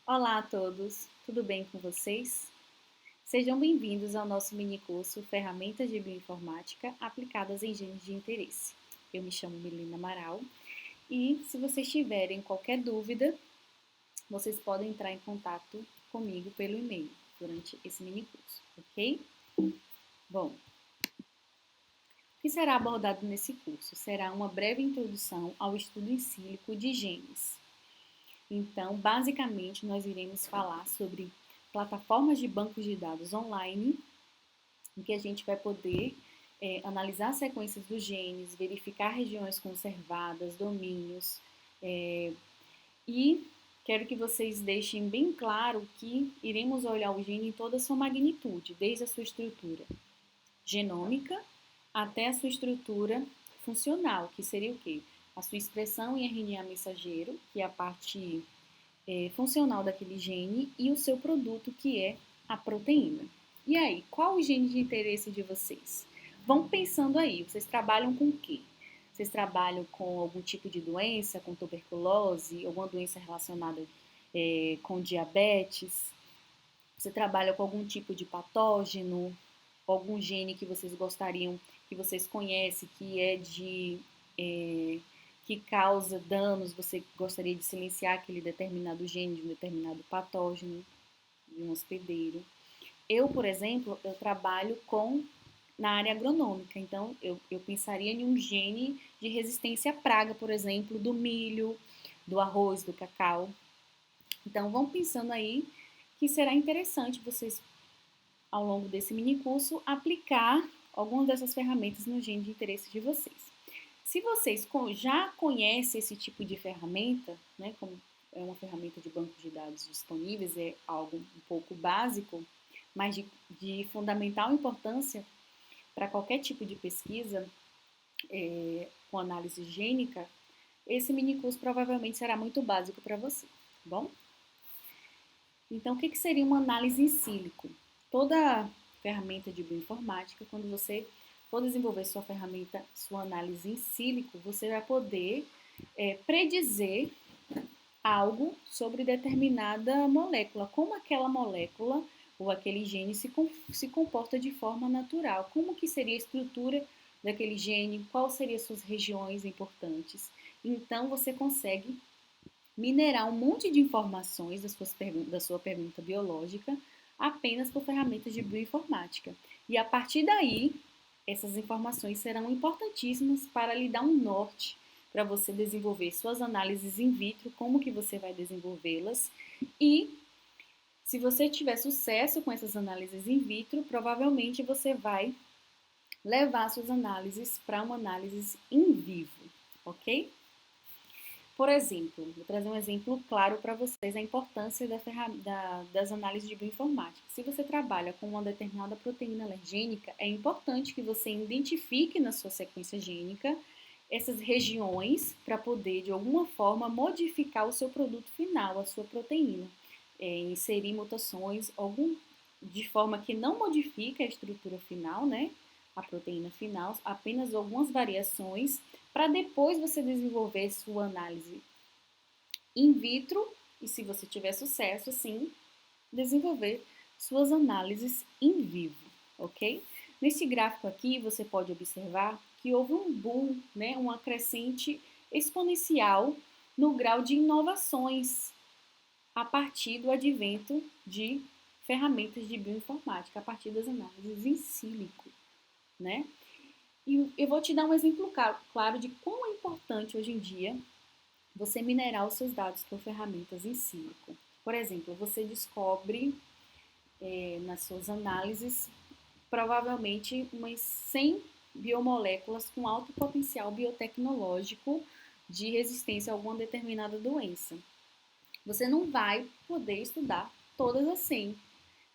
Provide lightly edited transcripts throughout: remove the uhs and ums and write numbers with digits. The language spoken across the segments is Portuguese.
Olá a todos, tudo bem com vocês? Sejam bem-vindos ao nosso minicurso Ferramentas de Bioinformática aplicadas em genes de interesse. Eu me chamo Milena Amaral e, se vocês tiverem qualquer dúvida, vocês podem entrar em contato comigo pelo e-mail durante esse minicurso, ok? Bom, o que será abordado nesse curso? Será uma breve introdução ao estudo em sílico de genes. Então, basicamente, nós iremos falar sobre plataformas de bancos de dados online, em que a gente vai poder analisar sequências dos genes, verificar regiões conservadas, domínios, e quero que vocês deixem bem claro que iremos olhar o gene em toda a sua magnitude, desde a sua estrutura genômica até a sua estrutura funcional, que seria o quê? A sua expressão em RNA mensageiro, que é a parte funcional daquele gene, e o seu produto, que é a proteína. E aí, qual o gene de interesse de vocês? Vão pensando aí, vocês trabalham com o quê? Vocês trabalham com algum tipo de doença, com tuberculose, alguma doença relacionada com diabetes? Você trabalha com algum tipo de patógeno, algum gene que vocês gostariam, que vocês conhecem, que é de que causa danos, você gostaria de silenciar aquele determinado gene de um determinado patógeno, de um hospedeiro. Eu, por exemplo, eu trabalho na área agronômica, então eu pensaria em um gene de resistência à praga, por exemplo, do milho, do arroz, do cacau. Então, vão pensando aí que será interessante vocês, ao longo desse minicurso, aplicar algumas dessas ferramentas no gene de interesse de vocês. Se vocês já conhecem esse tipo de ferramenta, né, como é uma ferramenta de banco de dados disponíveis, é algo um pouco básico, mas de fundamental importância para qualquer tipo de pesquisa com análise gênica, esse minicurso provavelmente será muito básico para você, tá bom? Então, o que seria uma análise em sílico? Toda ferramenta de bioinformática, quando você for desenvolver sua ferramenta, sua análise em sílico, você vai poder predizer algo sobre determinada molécula, como aquela molécula ou aquele gene se comporta de forma natural, como que seria a estrutura daquele gene, quais seriam suas regiões importantes. Então, você consegue minerar um monte de informações da sua pergunta biológica apenas por ferramentas de bioinformática. E a partir daí, essas informações serão importantíssimas para lhe dar um norte para você desenvolver suas análises in vitro, como que você vai desenvolvê-las e se você tiver sucesso com essas análises in vitro, provavelmente você vai levar suas análises para uma análise in vivo, ok? Por exemplo, vou trazer um exemplo claro para vocês a importância das análises de bioinformática. Se você trabalha com uma determinada proteína alergênica, é importante que você identifique na sua sequência gênica essas regiões para poder, de alguma forma, modificar o seu produto final, a sua proteína. Inserir mutações de forma que não modifique a estrutura final, né? A proteína final, apenas algumas variações para depois você desenvolver sua análise in vitro e, se você tiver sucesso, sim, desenvolver suas análises in vivo, ok? Nesse gráfico aqui, você pode observar que houve um boom, né, uma crescente exponencial no grau de inovações a partir do advento de ferramentas de bioinformática, a partir das análises em sílico, né? E eu vou te dar um exemplo claro de quão é importante hoje em dia você minerar os seus dados por ferramentas em sílico. Por exemplo, você descobre nas suas análises provavelmente umas 100 biomoléculas com alto potencial biotecnológico de resistência a alguma determinada doença. Você não vai poder estudar todas as 100.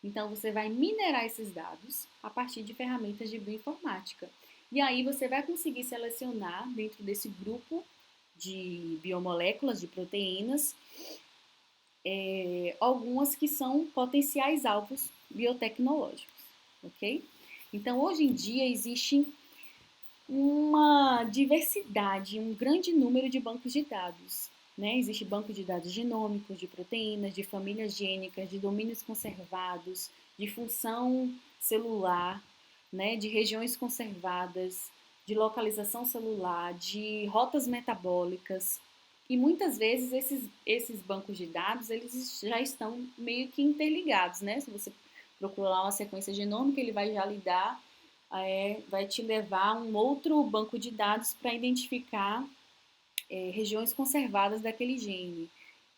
Então, você vai minerar esses dados a partir de ferramentas de bioinformática. E aí você vai conseguir selecionar dentro desse grupo de biomoléculas, de proteínas, algumas que são potenciais alvos biotecnológicos, ok? Então, hoje em dia, existe uma diversidade, um grande número de bancos de dados, né? Existe banco de dados genômicos, de proteínas, de famílias gênicas, de domínios conservados, de função celular, né? De regiões conservadas, de localização celular, de rotas metabólicas. E muitas vezes esses bancos de dados, eles já estão meio que interligados, né? Se você procurar uma sequência genômica, ele vai já lhe dar, vai te levar a um outro banco de dados para identificar regiões conservadas daquele gene.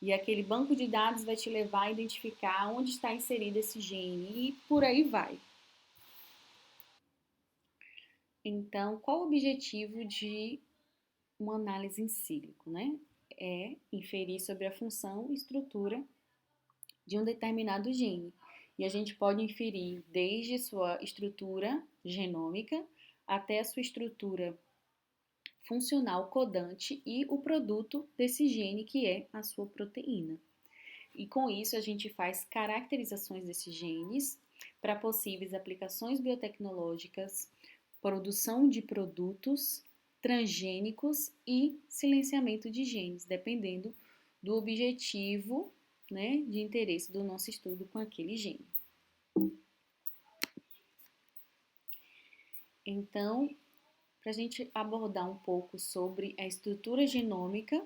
E aquele banco de dados vai te levar a identificar onde está inserido esse gene e por aí vai. Então, qual o objetivo de uma análise em sílico, né? É inferir sobre a função e estrutura de um determinado gene. E a gente pode inferir desde sua estrutura genômica até a sua estrutura funcional codante e o produto desse gene, que é a sua proteína. E com isso a gente faz caracterizações desses genes para possíveis aplicações biotecnológicas, produção de produtos transgênicos e silenciamento de genes, dependendo do objetivo, né, de interesse do nosso estudo com aquele gene. Então, para a gente abordar um pouco sobre a estrutura genômica,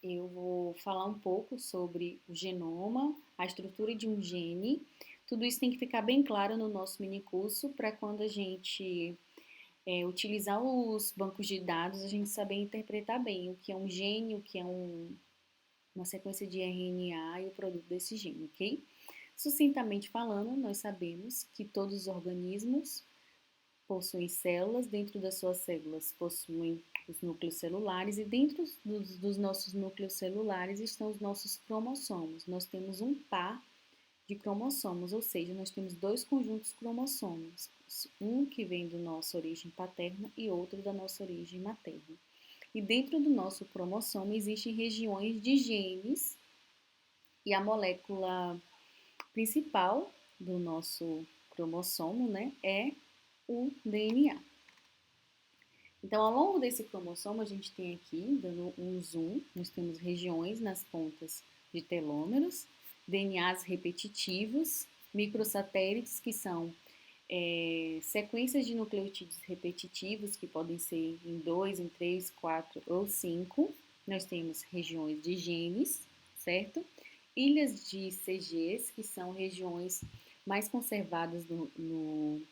eu vou falar um pouco sobre o genoma, a estrutura de um gene. Tudo isso tem que ficar bem claro no nosso minicurso para quando a gente utilizar os bancos de dados, a gente saber interpretar bem o que é um gene, o que é uma sequência de RNA e o produto desse gene, ok? Sucintamente falando, nós sabemos que todos os organismos possuem células, dentro das suas células possuem os núcleos celulares e dentro dos nossos núcleos celulares estão os nossos cromossomos. Nós temos um par de cromossomos, ou seja, nós temos dois conjuntos cromossomos, um que vem da nossa origem paterna e outro da nossa origem materna. E dentro do nosso cromossomo existem regiões de genes e a molécula principal do nosso cromossomo, né, é o DNA. Então, ao longo desse cromossomo, a gente tem aqui, dando um zoom, nós temos regiões nas pontas de telômeros, DNAs repetitivos, microsatélites, que são sequências de nucleotídeos repetitivos, que podem ser em 2, em 3, 4 ou 5. Nós temos regiões de genes, certo? Ilhas de CGs, que são regiões mais conservadas no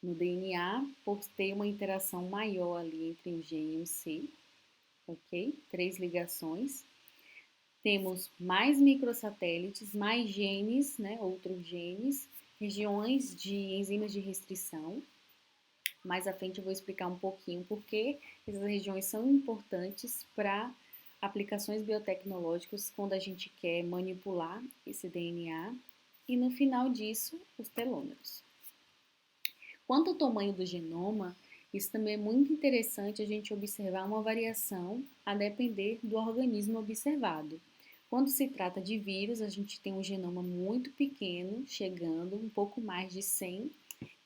DNA, por ter uma interação maior ali entre um G e um C, ok? 3 ligações. Temos mais microsatélites, mais genes, né? Outros genes, regiões de enzimas de restrição. Mais à frente eu vou explicar um pouquinho porque essas regiões são importantes para aplicações biotecnológicas quando a gente quer manipular esse DNA. E no final disso, os telômeros. Quanto ao tamanho do genoma, isso também é muito interessante a gente observar uma variação a depender do organismo observado. Quando se trata de vírus, a gente tem um genoma muito pequeno, chegando um pouco mais de 100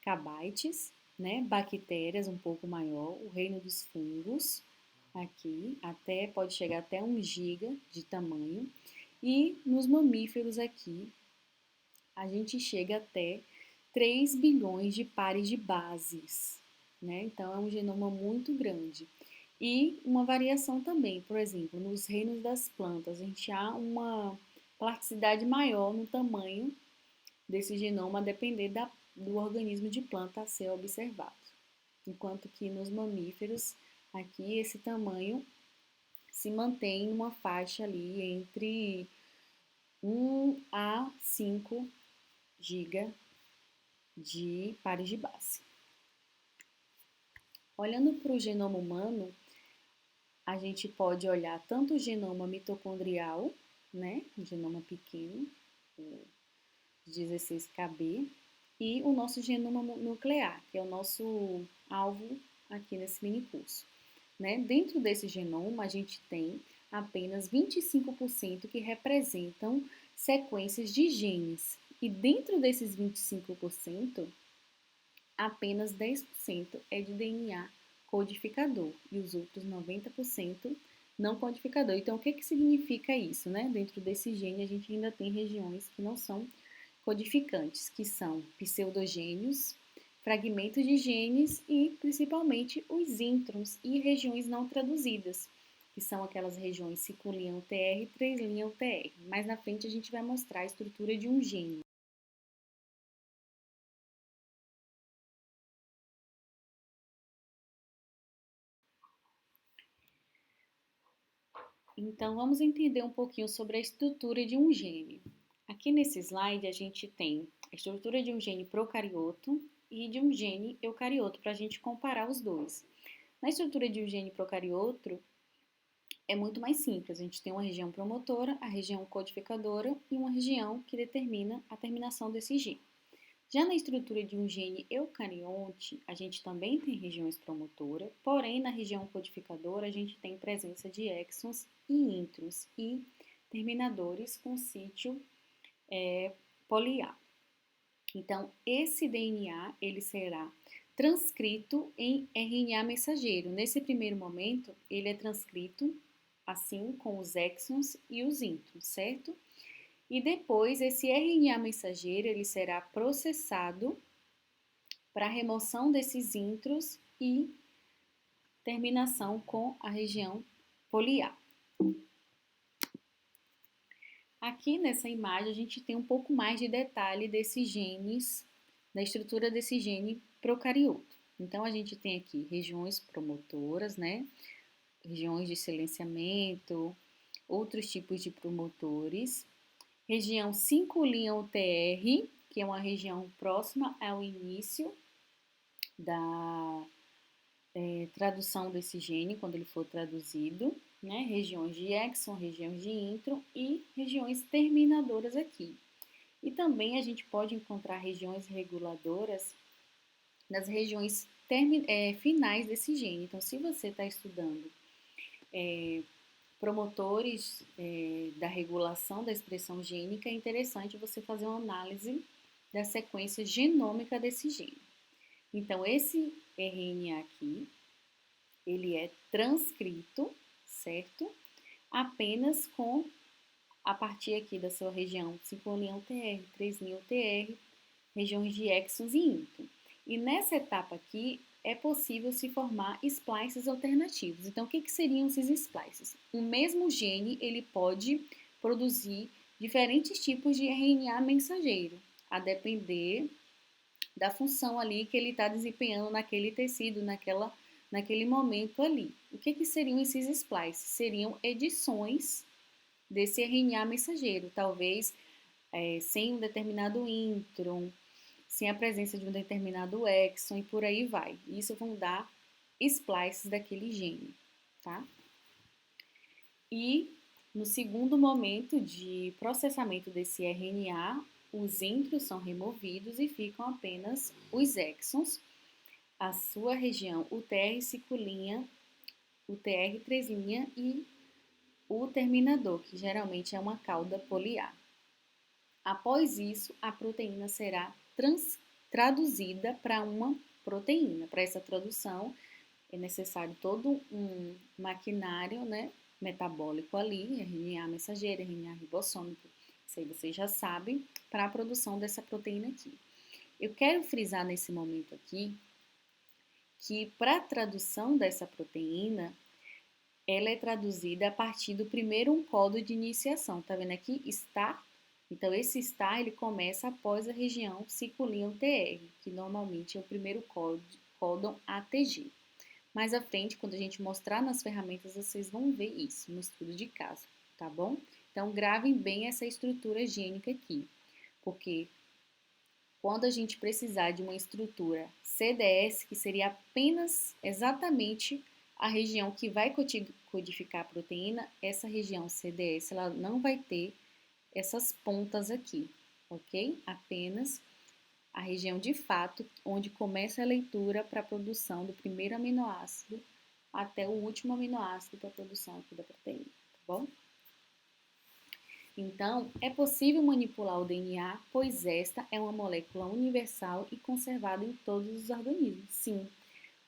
kbytes, né? Bactérias um pouco maior, o reino dos fungos, aqui, pode chegar até 1 giga de tamanho. E nos mamíferos aqui, a gente chega até 3 bilhões de pares de bases, né? Então é um genoma muito grande. E uma variação também, por exemplo, nos reinos das plantas, a gente há uma plasticidade maior no tamanho desse genoma a depender do organismo de planta a ser observado. Enquanto que nos mamíferos, aqui esse tamanho se mantém numa faixa ali entre 1 a 5 GB de pares de base. Olhando para o genoma humano, a gente pode olhar tanto o genoma mitocondrial, né, um genoma pequeno, 16 kb, e o nosso genoma nuclear, que é o nosso alvo aqui nesse mini curso. Né? Dentro desse genoma, a gente tem apenas 25% que representam sequências de genes. E dentro desses 25%, apenas 10% é de DNA codificador e os outros 90% não codificador. Então, o que significa isso, né? Dentro desse gene, a gente ainda tem regiões que não são codificantes, que são pseudogênios, fragmentos de genes e, principalmente, os introns e regiões não traduzidas, que são aquelas regiões 5' UTR e 3' UTR. Mais na frente, a gente vai mostrar a estrutura de um gene. Então, vamos entender um pouquinho sobre a estrutura de um gene. Aqui nesse slide, a gente tem a estrutura de um gene procarioto e de um gene eucarioto, para a gente comparar os dois. Na estrutura de um gene procarioto, é muito mais simples. A gente tem uma região promotora, a região codificadora e uma região que determina a terminação desse gene. Já na estrutura de um gene eucarionte, a gente também tem regiões promotoras, porém na região codificadora a gente tem presença de exons e introns e terminadores com sítio poliar. Então, esse DNA ele será transcrito em RNA mensageiro. Nesse primeiro momento, ele é transcrito assim com os exons e os introns, certo? E depois esse RNA mensageiro ele será processado para remoção desses introns e terminação com a região poliar. Aqui nessa imagem a gente tem um pouco mais de detalhe desses genes, da estrutura desse gene procarioto. Então a gente tem aqui regiões promotoras, né? Regiões de silenciamento, outros tipos de promotores. Região 5' UTR, que é uma região próxima ao início da tradução desse gene, quando ele for traduzido, né? Regiões de exon, regiões de intron e regiões terminadoras aqui. E também a gente pode encontrar regiões reguladoras nas regiões finais desse gene. Então, se você está estudando promotores da regulação da expressão gênica, é interessante você fazer uma análise da sequência genômica desse gene. Então, esse RNA aqui, ele é transcrito, certo? Apenas a partir aqui da sua região 5' UTR, 3' UTR, regiões de exons e intron. E nessa etapa aqui, é possível se formar splices alternativos. Então, o que seriam esses splices? O mesmo gene, ele pode produzir diferentes tipos de RNA mensageiro, a depender da função ali que ele está desempenhando naquele tecido, naquele momento ali. O que seriam esses splices? Seriam edições desse RNA mensageiro, talvez sem um determinado intron, sem a presença de um determinado exon e por aí vai. Isso vão dar splices daquele gene, tá? E no segundo momento de processamento desse RNA, os introns são removidos e ficam apenas os exons, a sua região UTR 5', UTR 3' e o terminador, que geralmente é uma cauda poliar. Após isso, a proteína será traduzida para uma proteína. Para essa tradução, é necessário todo um maquinário, né, metabólico ali, RNA mensageiro, RNA ribossômico, isso aí vocês já sabem, para a produção dessa proteína aqui. Eu quero frisar nesse momento aqui que para a tradução dessa proteína, ela é traduzida a partir do primeiro códon de iniciação. Tá vendo aqui? Start. Então, esse STAR ele começa após a região 5' UTR, que normalmente é o primeiro códon ATG. Mais à frente, quando a gente mostrar nas ferramentas, vocês vão ver isso no estudo de caso, tá bom? Então, gravem bem essa estrutura gênica aqui, porque quando a gente precisar de uma estrutura CDS, que seria apenas exatamente a região que vai codificar a proteína, essa região CDS ela não vai ter essas pontas aqui, ok? Apenas a região de fato onde começa a leitura para a produção do primeiro aminoácido até o último aminoácido para a produção aqui da proteína, tá bom? Então, é possível manipular o DNA, pois esta é uma molécula universal e conservada em todos os organismos. Sim,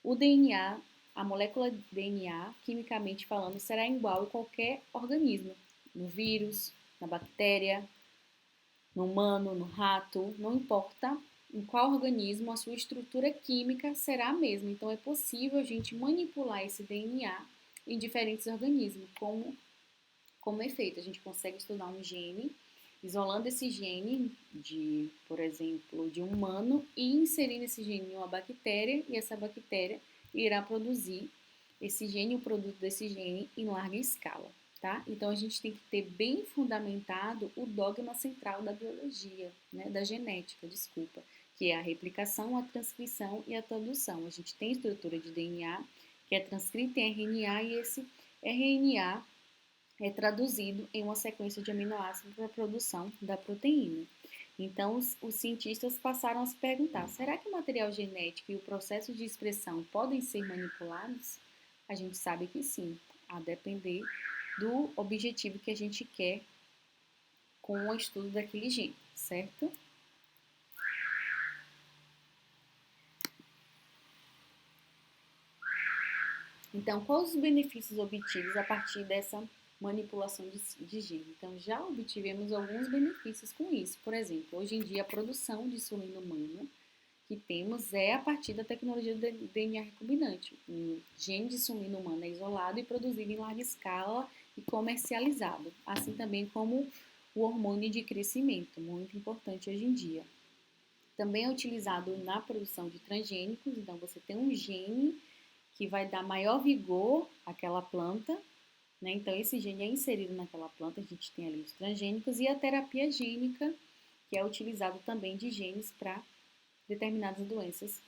o DNA, a molécula DNA, quimicamente falando, será igual em qualquer organismo, no vírus, na bactéria, no humano, no rato, não importa em qual organismo, a sua estrutura química será a mesma. Então, é possível a gente manipular esse DNA em diferentes organismos, como é feito. A gente consegue estudar um gene, isolando esse gene de, por exemplo, de um humano e inserindo esse gene em uma bactéria, e essa bactéria irá produzir esse gene, o produto desse gene em larga escala. Tá? Então a gente tem que ter bem fundamentado o dogma central da biologia, né? Da genética, desculpa, que é a replicação, a transcrição e a tradução. A gente tem estrutura de DNA que é transcrita em RNA e esse RNA é traduzido em uma sequência de aminoácidos para a produção da proteína. Então, os cientistas passaram a se perguntar: será que o material genético e o processo de expressão podem ser manipulados? A gente sabe que sim, a depender do objetivo que a gente quer com o estudo daquele gene, certo? Então, quais os benefícios obtidos a partir dessa manipulação de gene? Então, já obtivemos alguns benefícios com isso. Por exemplo, hoje em dia, a produção de insulina humana que temos é a partir da tecnologia do DNA recombinante. Um gene de insulina humana é isolado e produzido em larga escala e comercializado, assim também como o hormônio de crescimento, muito importante hoje em dia. Também é utilizado na produção de transgênicos, então você tem um gene que vai dar maior vigor àquela planta, né? Então esse gene é inserido naquela planta, a gente tem ali os transgênicos e a terapia gênica, que é utilizado também de genes para determinadas doenças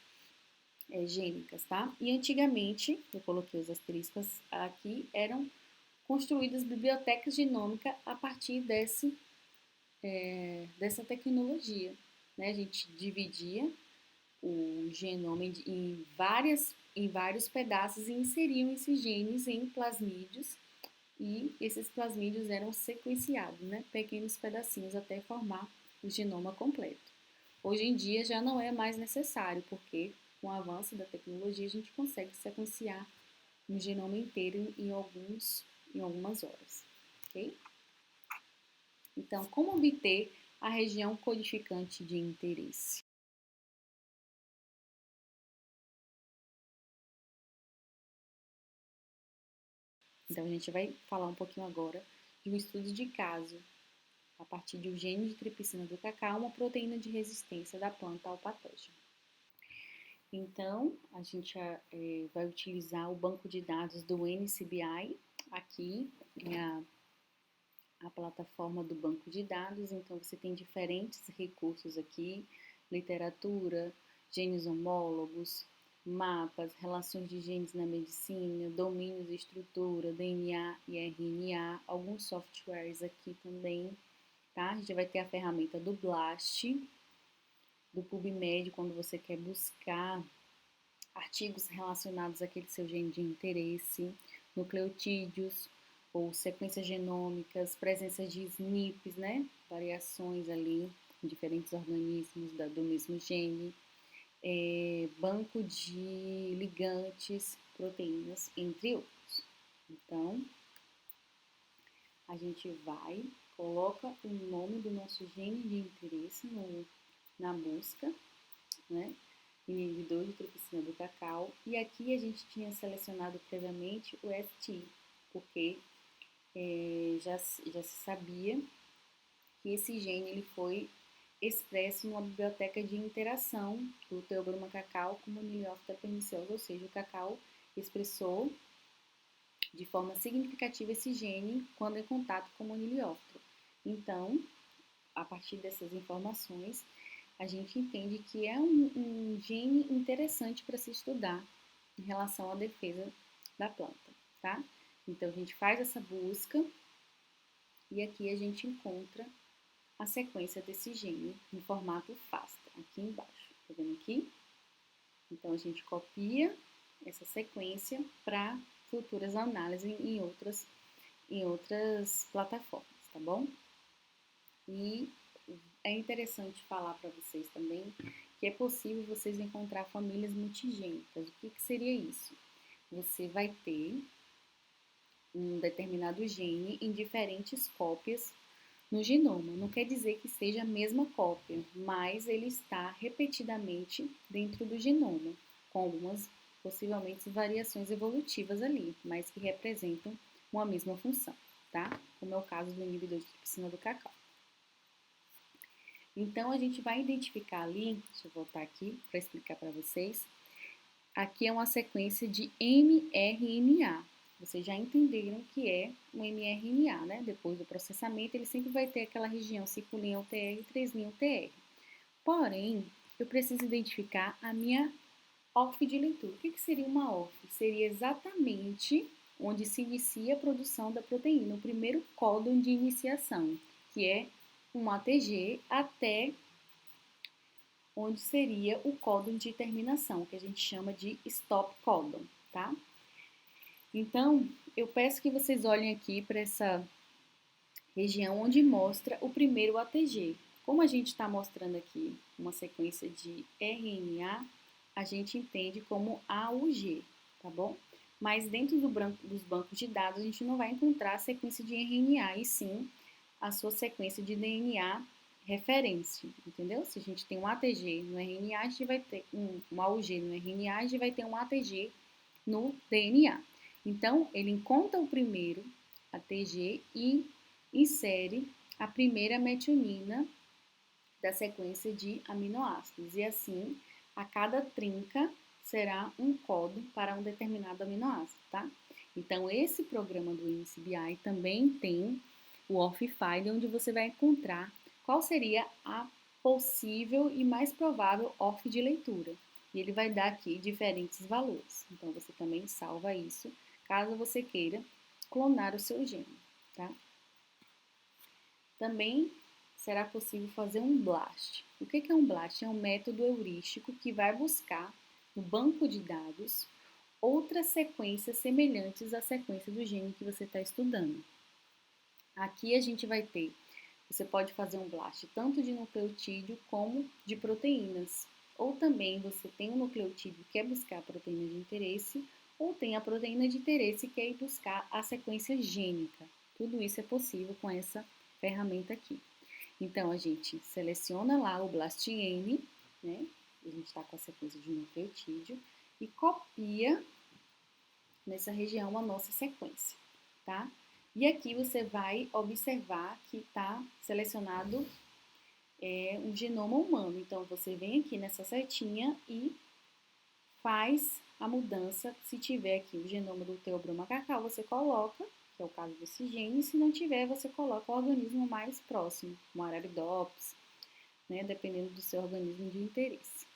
gênicas, tá? E antigamente, eu coloquei os asteriscos aqui, eram construídas bibliotecas genômicas a partir dessa tecnologia, né? A gente dividia o genoma em vários pedaços e inseriam esses genes em plasmídios e esses plasmídios eram sequenciados, né? Pequenos pedacinhos até formar o genoma completo. Hoje em dia já não é mais necessário, porque com o avanço da tecnologia a gente consegue sequenciar um genoma inteiro em algumas horas, ok? Então, como obter a região codificante de interesse? Então, a gente vai falar um pouquinho agora de um estudo de caso a partir de um gene de tripsina do cacau, uma proteína de resistência da planta ao patógeno. Então, a gente vai utilizar o banco de dados do NCBI, aqui é a plataforma do banco de dados, então você tem diferentes recursos aqui, literatura, genes homólogos, mapas, relações de genes na medicina, domínios e estrutura, DNA e RNA, alguns softwares aqui também, tá? A gente vai ter a ferramenta do BLAST, do PubMed, quando você quer buscar artigos relacionados àquele seu gene de interesse, nucleotídeos ou sequências genômicas, presença de SNPs, né? Variações ali em diferentes organismos do mesmo gene, banco de ligantes, proteínas, entre outros. Então, a gente vai, coloca o nome do nosso gene de interesse na busca, né? Inibidor de tripsina do cacau. E aqui a gente tinha selecionado previamente o STI, porque já se sabia que esse gene ele foi expresso numa biblioteca de interação do Theobroma cacau com Moniliófita perniciosa, ou seja, o cacau expressou de forma significativa esse gene quando em contato com o Moniliófita. Então, a partir dessas informações, a gente entende que é um gene interessante para se estudar em relação à defesa da planta, tá? Então, a gente faz essa busca e aqui a gente encontra a sequência desse gene no formato FASTA, aqui embaixo. Tá vendo aqui? Então, a gente copia essa sequência para futuras análises em outras plataformas, tá bom? E é interessante falar para vocês também que é possível vocês encontrar famílias multigênicas. O que seria isso? você vai ter um determinado gene em diferentes cópias no genoma. Não quer dizer que seja a mesma cópia, mas ele está repetidamente dentro do genoma, com algumas possivelmente variações evolutivas ali, mas que representam uma mesma função, tá? Como é o caso do inibidor de tripsina do cacau. Então, a gente vai identificar ali, deixa eu voltar aqui para explicar para vocês. Aqui é uma sequência de mRNA. Vocês já entenderam que é um mRNA, né? Depois do processamento, ele sempre vai ter aquela região 5' UTR e 3' UTR. Porém, eu preciso identificar a minha ORF de leitura. O que seria uma ORF? Seria exatamente onde se inicia a produção da proteína, o primeiro códon de iniciação, que é um ATG até onde seria o códon de terminação, que a gente chama de stop códon, tá? Então, eu peço que vocês olhem aqui para essa região onde mostra o primeiro ATG. Como a gente está mostrando aqui uma sequência de RNA, a gente entende como AUG, tá bom? Mas dentro dos bancos de dados, a gente não vai encontrar a sequência de RNA, e sim a sua sequência de DNA referência, entendeu? Se a gente tem um ATG no RNA, a gente vai ter um AUG no RNA, a gente vai ter um ATG no DNA. Então, ele encontra o primeiro ATG e insere a primeira metionina da sequência de aminoácidos. E assim, a cada trinca será um códon para um determinado aminoácido, tá? Então, esse programa do NCBI também tem o ORF-FIND, onde você vai encontrar qual seria a possível e mais provável ORF de leitura. E ele vai dar aqui diferentes valores. Então, você também salva isso, caso você queira clonar o seu gene, tá? Também será possível fazer um BLAST. O que é um BLAST? É um método heurístico que vai buscar no banco de dados outras sequências semelhantes à sequência do gene que você está estudando. Aqui a gente vai ter, você pode fazer um BLAST tanto de nucleotídeo como de proteínas. Ou também você tem um nucleotídeo que quer buscar a proteína de interesse, ou tem a proteína de interesse que quer ir buscar a sequência gênica. Tudo isso é possível com essa ferramenta aqui. Então, a gente seleciona lá o BLASTN, né? A gente está com a sequência de nucleotídeo e copia nessa região a nossa sequência, tá? E aqui você vai observar que está selecionado um genoma humano. Então, você vem aqui nessa setinha e faz a mudança. Se tiver aqui o genoma do Theobroma cacau, você coloca, que é o caso desse gene. Se não tiver, você coloca o organismo mais próximo, um Arabidopsis, né, dependendo do seu organismo de interesse.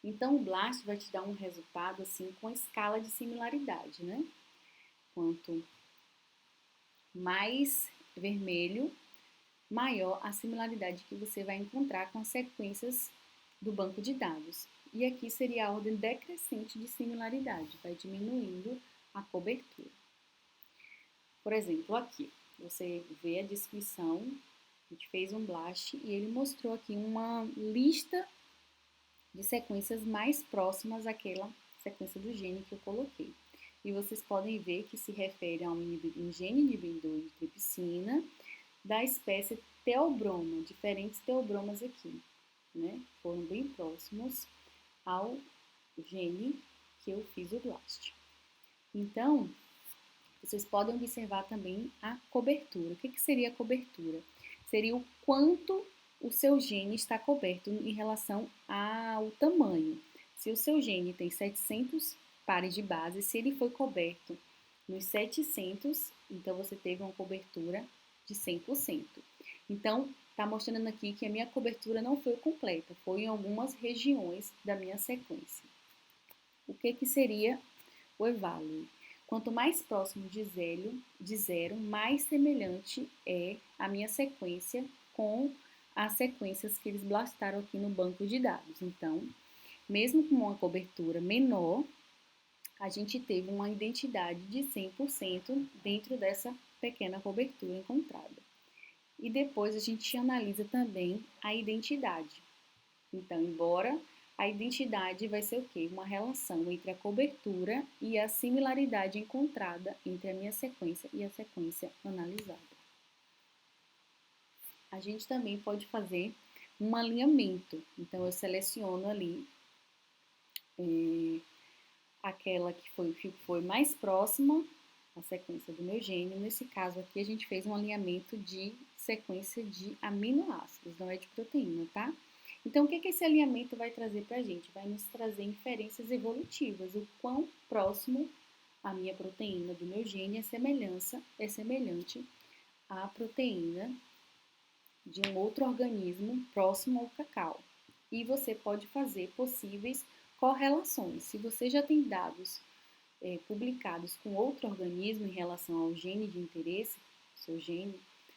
Então, o BLAST vai te dar um resultado assim com escala de similaridade, né? Quanto mais vermelho, maior a similaridade que você vai encontrar com as sequências do banco de dados. E aqui seria a ordem decrescente de similaridade, vai diminuindo a cobertura. Por exemplo, aqui, você vê a descrição, a gente fez um BLAST e ele mostrou aqui uma lista de sequências mais próximas àquela sequência do gene que eu coloquei. E vocês podem ver que se refere a um gene inibidor de tripsina da espécie Theobroma, diferentes Theobromas aqui, né? Foram bem próximos ao gene que eu fiz o BLAST. Então, vocês podem observar também a cobertura. O que seria a cobertura? Seria o quanto o seu gene está coberto em relação ao tamanho. Se o seu gene tem 700 pares de base, se ele foi coberto nos 700, então você teve uma cobertura de 100%. Então, está mostrando aqui que a minha cobertura não foi completa, foi em algumas regiões da minha sequência. O que seria o evaluate? Quanto mais próximo de zero, mais semelhante é a minha sequência com as sequências que eles blastaram aqui no banco de dados. Então, mesmo com uma cobertura menor, a gente teve uma identidade de 100% dentro dessa pequena cobertura encontrada. E depois a gente analisa também a identidade. Então, embora A identidade vai ser o quê? Uma relação entre a cobertura e a similaridade encontrada entre a minha sequência e a sequência analisada. A gente também pode fazer um alinhamento. Então, eu seleciono ali aquela que foi mais próxima à sequência do meu gene. Nesse caso aqui, a gente fez um alinhamento de sequência de aminoácidos, não é de proteína, tá? Então, o que esse alinhamento vai trazer para a gente? Vai nos trazer inferências evolutivas, o quão próximo a minha proteína do meu gene é semelhante à proteína de um outro organismo próximo ao cacau. E você pode fazer possíveis correlações. Se você já tem dados publicados com outro organismo em relação ao gene de interesse, seu gene,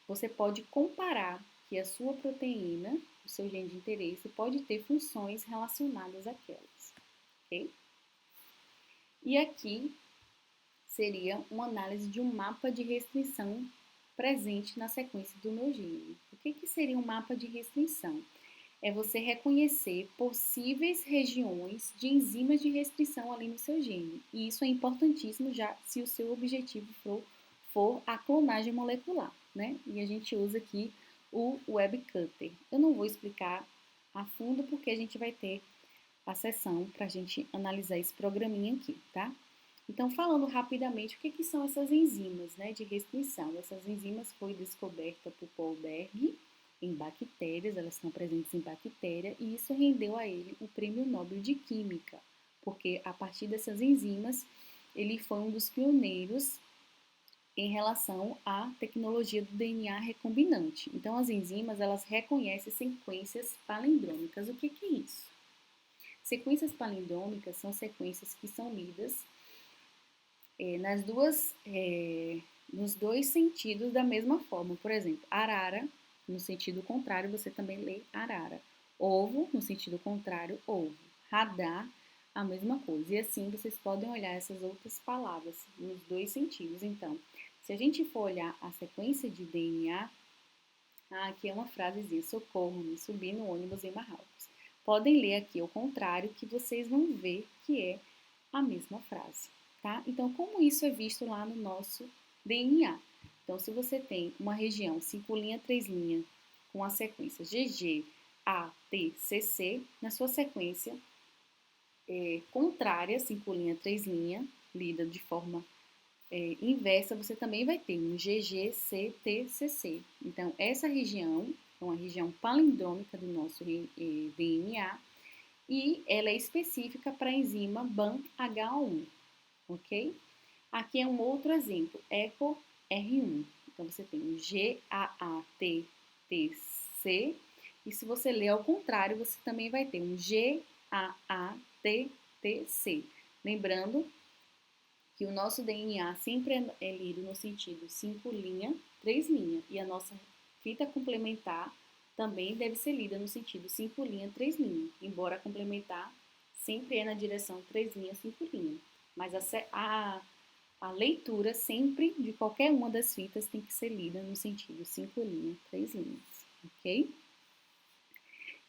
você pode comparar que a sua proteína, o seu gene de interesse, pode ter funções relacionadas àquelas, ok? E aqui seria uma análise de um mapa de restrição presente na sequência do meu gene. O que seria um mapa de restrição? É você reconhecer possíveis regiões de enzimas de restrição ali no seu gene. E isso é importantíssimo já se o seu objetivo for a clonagem molecular, né? E a gente usa aqui o Web Cutter. Eu não vou explicar a fundo porque a gente vai ter a sessão para a gente analisar esse programinha aqui, tá? Então, falando rapidamente, o que são essas enzimas, né, de restrição? Essas enzimas foi descoberta por Paul Berg em bactérias, elas estão presentes em bactéria, e isso rendeu a ele o Prêmio Nobel de Química, porque a partir dessas enzimas, ele foi um dos pioneiros em relação à tecnologia do DNA recombinante. Então, as enzimas, elas reconhecem sequências palindrômicas. O que é isso? Sequências palindrômicas são sequências que são lidas nos dois sentidos da mesma forma. Por exemplo, arara, no sentido contrário, você também lê arara. Ovo, no sentido contrário, ovo. Radar, a mesma coisa. E assim vocês podem olhar essas outras palavras nos dois sentidos. Então, se a gente for olhar a sequência de DNA, aqui é uma frasezinha: socorro, me subi no ônibus em Marrocos. Podem ler aqui ao contrário que vocês vão ver que é a mesma frase. Tá? Então, como isso é visto lá no nosso DNA? Então, se você tem uma região 5', 3', com a sequência GG, A, T, CC, na sua sequência contrária, 5', 3', lida de forma inversa, você também vai ter um GG, C, T, CC. Então, essa região é uma região palindrômica do nosso DNA e ela é específica para a enzima BAM-H1. Ok? Aqui é um outro exemplo, ECO R1. Então, você tem o GAATTC, e se você ler ao contrário, você também vai ter um GAATTC. Lembrando que o nosso DNA sempre é lido no sentido 5', 3', e a nossa fita complementar também deve ser lida no sentido 5', 3', embora a complementar sempre é na direção 3', 5'. Mas a leitura sempre de qualquer uma das fitas tem que ser lida no sentido 5', 3', ok?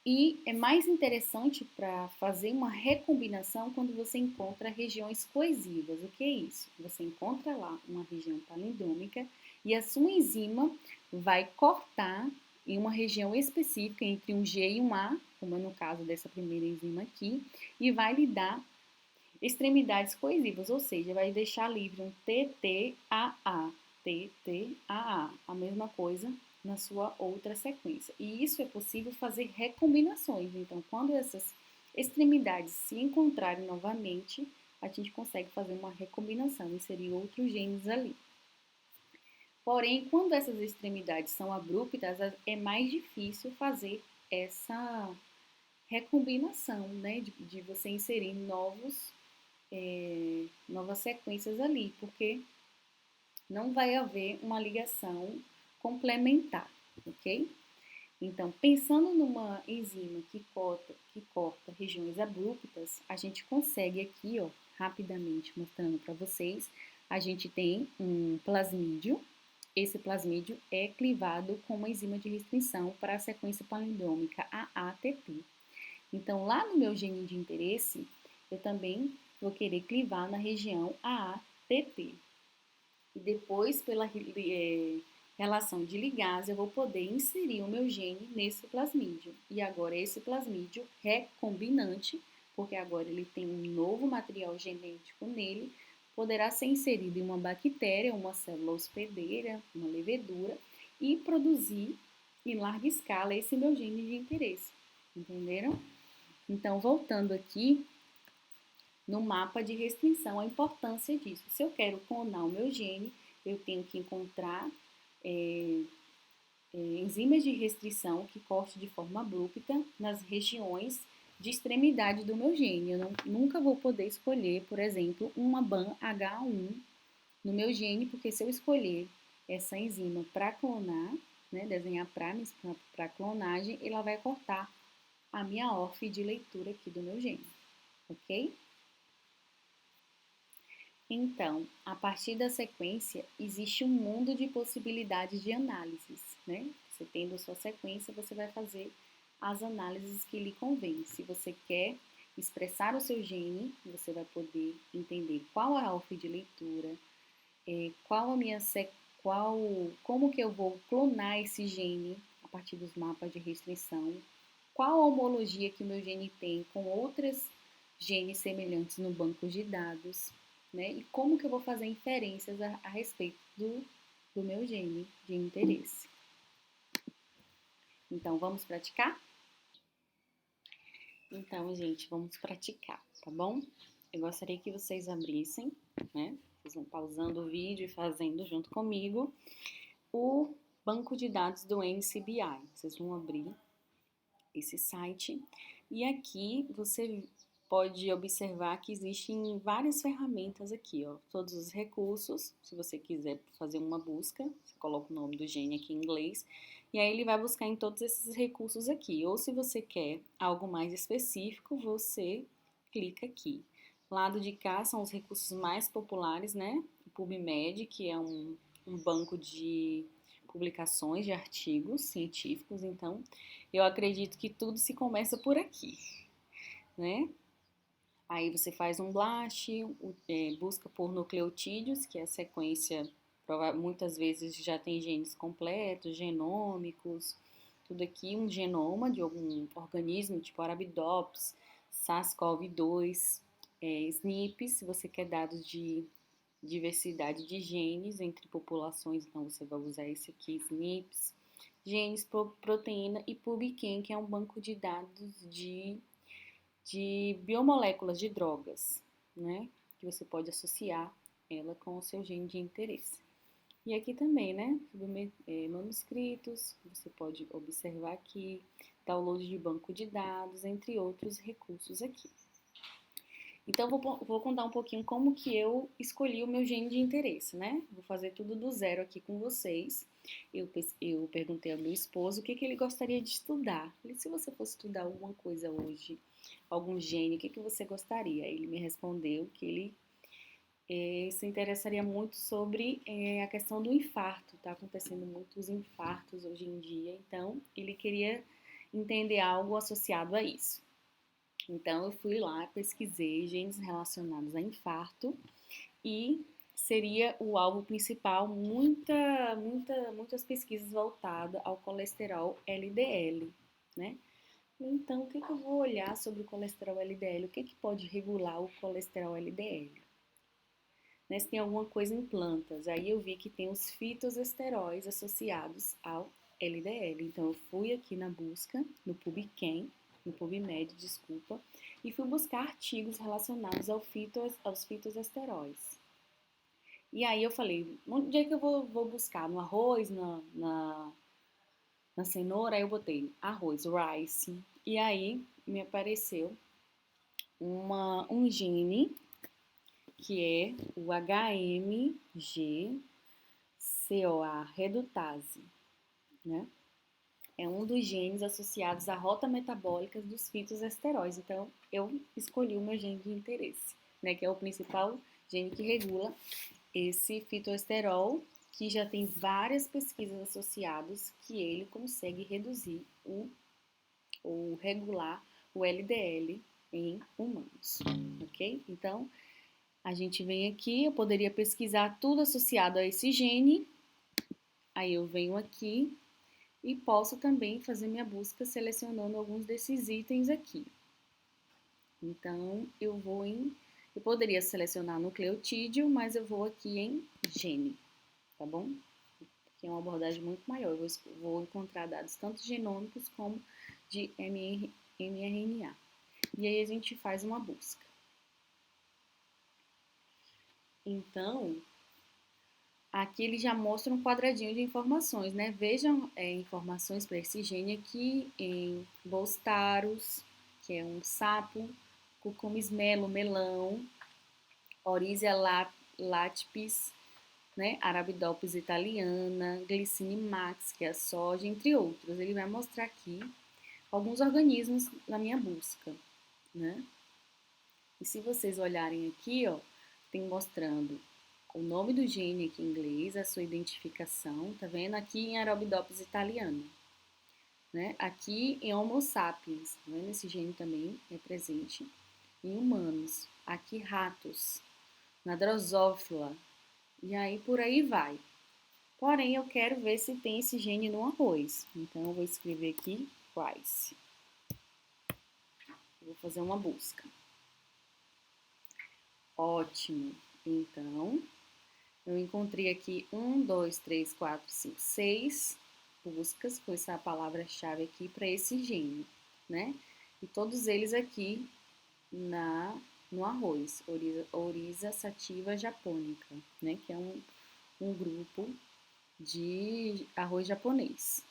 E é mais interessante para fazer uma recombinação quando você encontra regiões coesivas. O que é isso? Você encontra lá uma região palindrômica e a sua enzima vai cortar em uma região específica entre um G e um A, como é no caso dessa primeira enzima aqui, e vai lhe dar extremidades coesivas, ou seja, vai deixar livre um TTAA, TTAA, a mesma coisa na sua outra sequência. E isso é possível fazer recombinações. Então, quando essas extremidades se encontrarem novamente, a gente consegue fazer uma recombinação, inserir outros genes ali. Porém, quando essas extremidades são abruptas, é mais difícil fazer essa recombinação, né? De você inserir novas sequências ali, porque não vai haver uma ligação complementar, ok? Então, pensando numa enzima que corta regiões abruptas, a gente consegue aqui, ó, rapidamente mostrando para vocês, a gente tem um plasmídio. Esse plasmídio é clivado com uma enzima de restrição para a sequência palindrômica AATT. Então, lá no meu gene de interesse, eu também vou querer clivar na região AATT. E depois, pela relação de ligase, eu vou poder inserir o meu gene nesse plasmídio. E agora esse plasmídio recombinante, porque agora ele tem um novo material genético nele, poderá ser inserido em uma bactéria, uma célula hospedeira, uma levedura, e produzir em larga escala esse meu gene de interesse. Entenderam? Então, voltando aqui no mapa de restrição, a importância disso. Se eu quero clonar o meu gene, eu tenho que encontrar enzimas de restrição que corte de forma abrupta nas regiões de extremidade do meu gene. Eu nunca vou poder escolher, por exemplo, uma BAM-H1 no meu gene, porque se eu escolher essa enzima para clonar, né, desenhar para clonagem, ela vai cortar a minha orfe de leitura aqui do meu gene, ok? Então, a partir da sequência, existe um mundo de possibilidades de análises, né? Você tendo a sua sequência, você vai fazer as análises que lhe convém. Se você quer expressar o seu gene, você vai poder entender qual é a orfe de leitura, qual a minha como que eu vou clonar esse gene a partir dos mapas de restrição, qual a homologia que o meu gene tem com outros genes semelhantes no banco de dados, né? E como que eu vou fazer inferências a respeito do meu gene de interesse. Então, vamos praticar? Então, gente, vamos praticar, tá bom? Eu gostaria que vocês abrissem, né? Vocês vão pausando o vídeo e fazendo junto comigo o banco de dados do NCBI. Vocês vão abrir esse site e aqui você pode observar que existem várias ferramentas aqui, ó, todos os recursos. Se você quiser fazer uma busca, você coloca o nome do gene aqui em inglês e aí ele vai buscar em todos esses recursos aqui. Ou se você quer algo mais específico, você clica aqui. Lado de cá são os recursos mais populares, né? O PubMed, que é um banco de publicações de artigos científicos, então eu acredito que tudo se começa por aqui, né? Aí você faz um blast, busca por nucleotídeos, que é a sequência, muitas vezes já tem genes completos, genômicos, tudo aqui, um genoma de algum organismo, tipo Arabidopsis, SARS-CoV-2, SNPs, se você quer dados de diversidade de genes entre populações, então você vai usar esse aqui, SNPs, genes, proteína e PubChem, que é um banco de dados de biomoléculas de drogas, né? Que você pode associar ela com o seu gene de interesse. E aqui também, né? Manuscritos, você pode observar aqui, download de banco de dados, entre outros recursos aqui. Então, vou contar um pouquinho como que eu escolhi o meu gene de interesse, né? Vou fazer tudo do zero aqui com vocês. Eu perguntei ao meu esposo o que ele gostaria de estudar. Falei, se você fosse estudar alguma coisa hoje, algum gene, o que você gostaria? Ele me respondeu que ele se interessaria muito sobre a questão do infarto. Está acontecendo muitos infartos hoje em dia, então ele queria entender algo associado a isso. Então, eu fui lá, pesquisei genes relacionados a infarto e seria o alvo principal muitas pesquisas voltadas ao colesterol LDL, né? Então, o que eu vou olhar sobre o colesterol LDL? O que pode regular o colesterol LDL? Né, se tem alguma coisa em plantas. Aí eu vi que tem os fitoesteróis associados ao LDL. Então, eu fui aqui na busca, no PubChem, no PubMed, desculpa, e fui buscar artigos relacionados aos fitoesteróis. E aí eu falei, onde é que eu vou buscar? No arroz, na cenoura? Aí eu botei arroz, rice. E aí me apareceu um gene que é o HMG-CoA redutase, né? É um dos genes associados à rota metabólica dos fitoesteróis. Então, eu escolhi o meu gene de interesse, né? Que é o principal gene que regula esse fitoesterol, que já tem várias pesquisas associadas que ele consegue reduzir ou regular o LDL em humanos, ok? Então, a gente vem aqui, eu poderia pesquisar tudo associado a esse gene, aí eu venho aqui e posso também fazer minha busca selecionando alguns desses itens aqui. Então, eu poderia selecionar nucleotídeo, mas eu vou aqui em gene, tá bom? Que é uma abordagem muito maior. Eu vou encontrar dados tanto genômicos como de mRNA. E aí a gente faz uma busca. Então, aqui ele já mostra um quadradinho de informações, né? Vejam informações para esse gene aqui em Bolstaros, que é um sapo, Cucumis melo, melão, Oryza latipes, né? Arabidopsis italiana, Glycine-max, que é a soja, entre outros. Ele vai mostrar aqui alguns organismos na minha busca, né? E se vocês olharem aqui, ó, tem mostrando o nome do gene aqui em inglês, a sua identificação, tá vendo? Aqui em Arabidopsis italiana, né? Aqui em Homo sapiens, tá vendo? Esse gene também é presente em humanos. Aqui ratos, na Drosophila, e aí por aí vai. Porém, eu quero ver se tem esse gene no arroz. Então, eu vou escrever aqui rice. Vou fazer uma busca. Ótimo. Então, eu encontrei aqui 1, 2, 3, 4, 5, 6 buscas com essa palavra-chave aqui para esse gene, né? E todos eles aqui no arroz, Oryza sativa japonica, né? Que é um grupo de arroz japonês.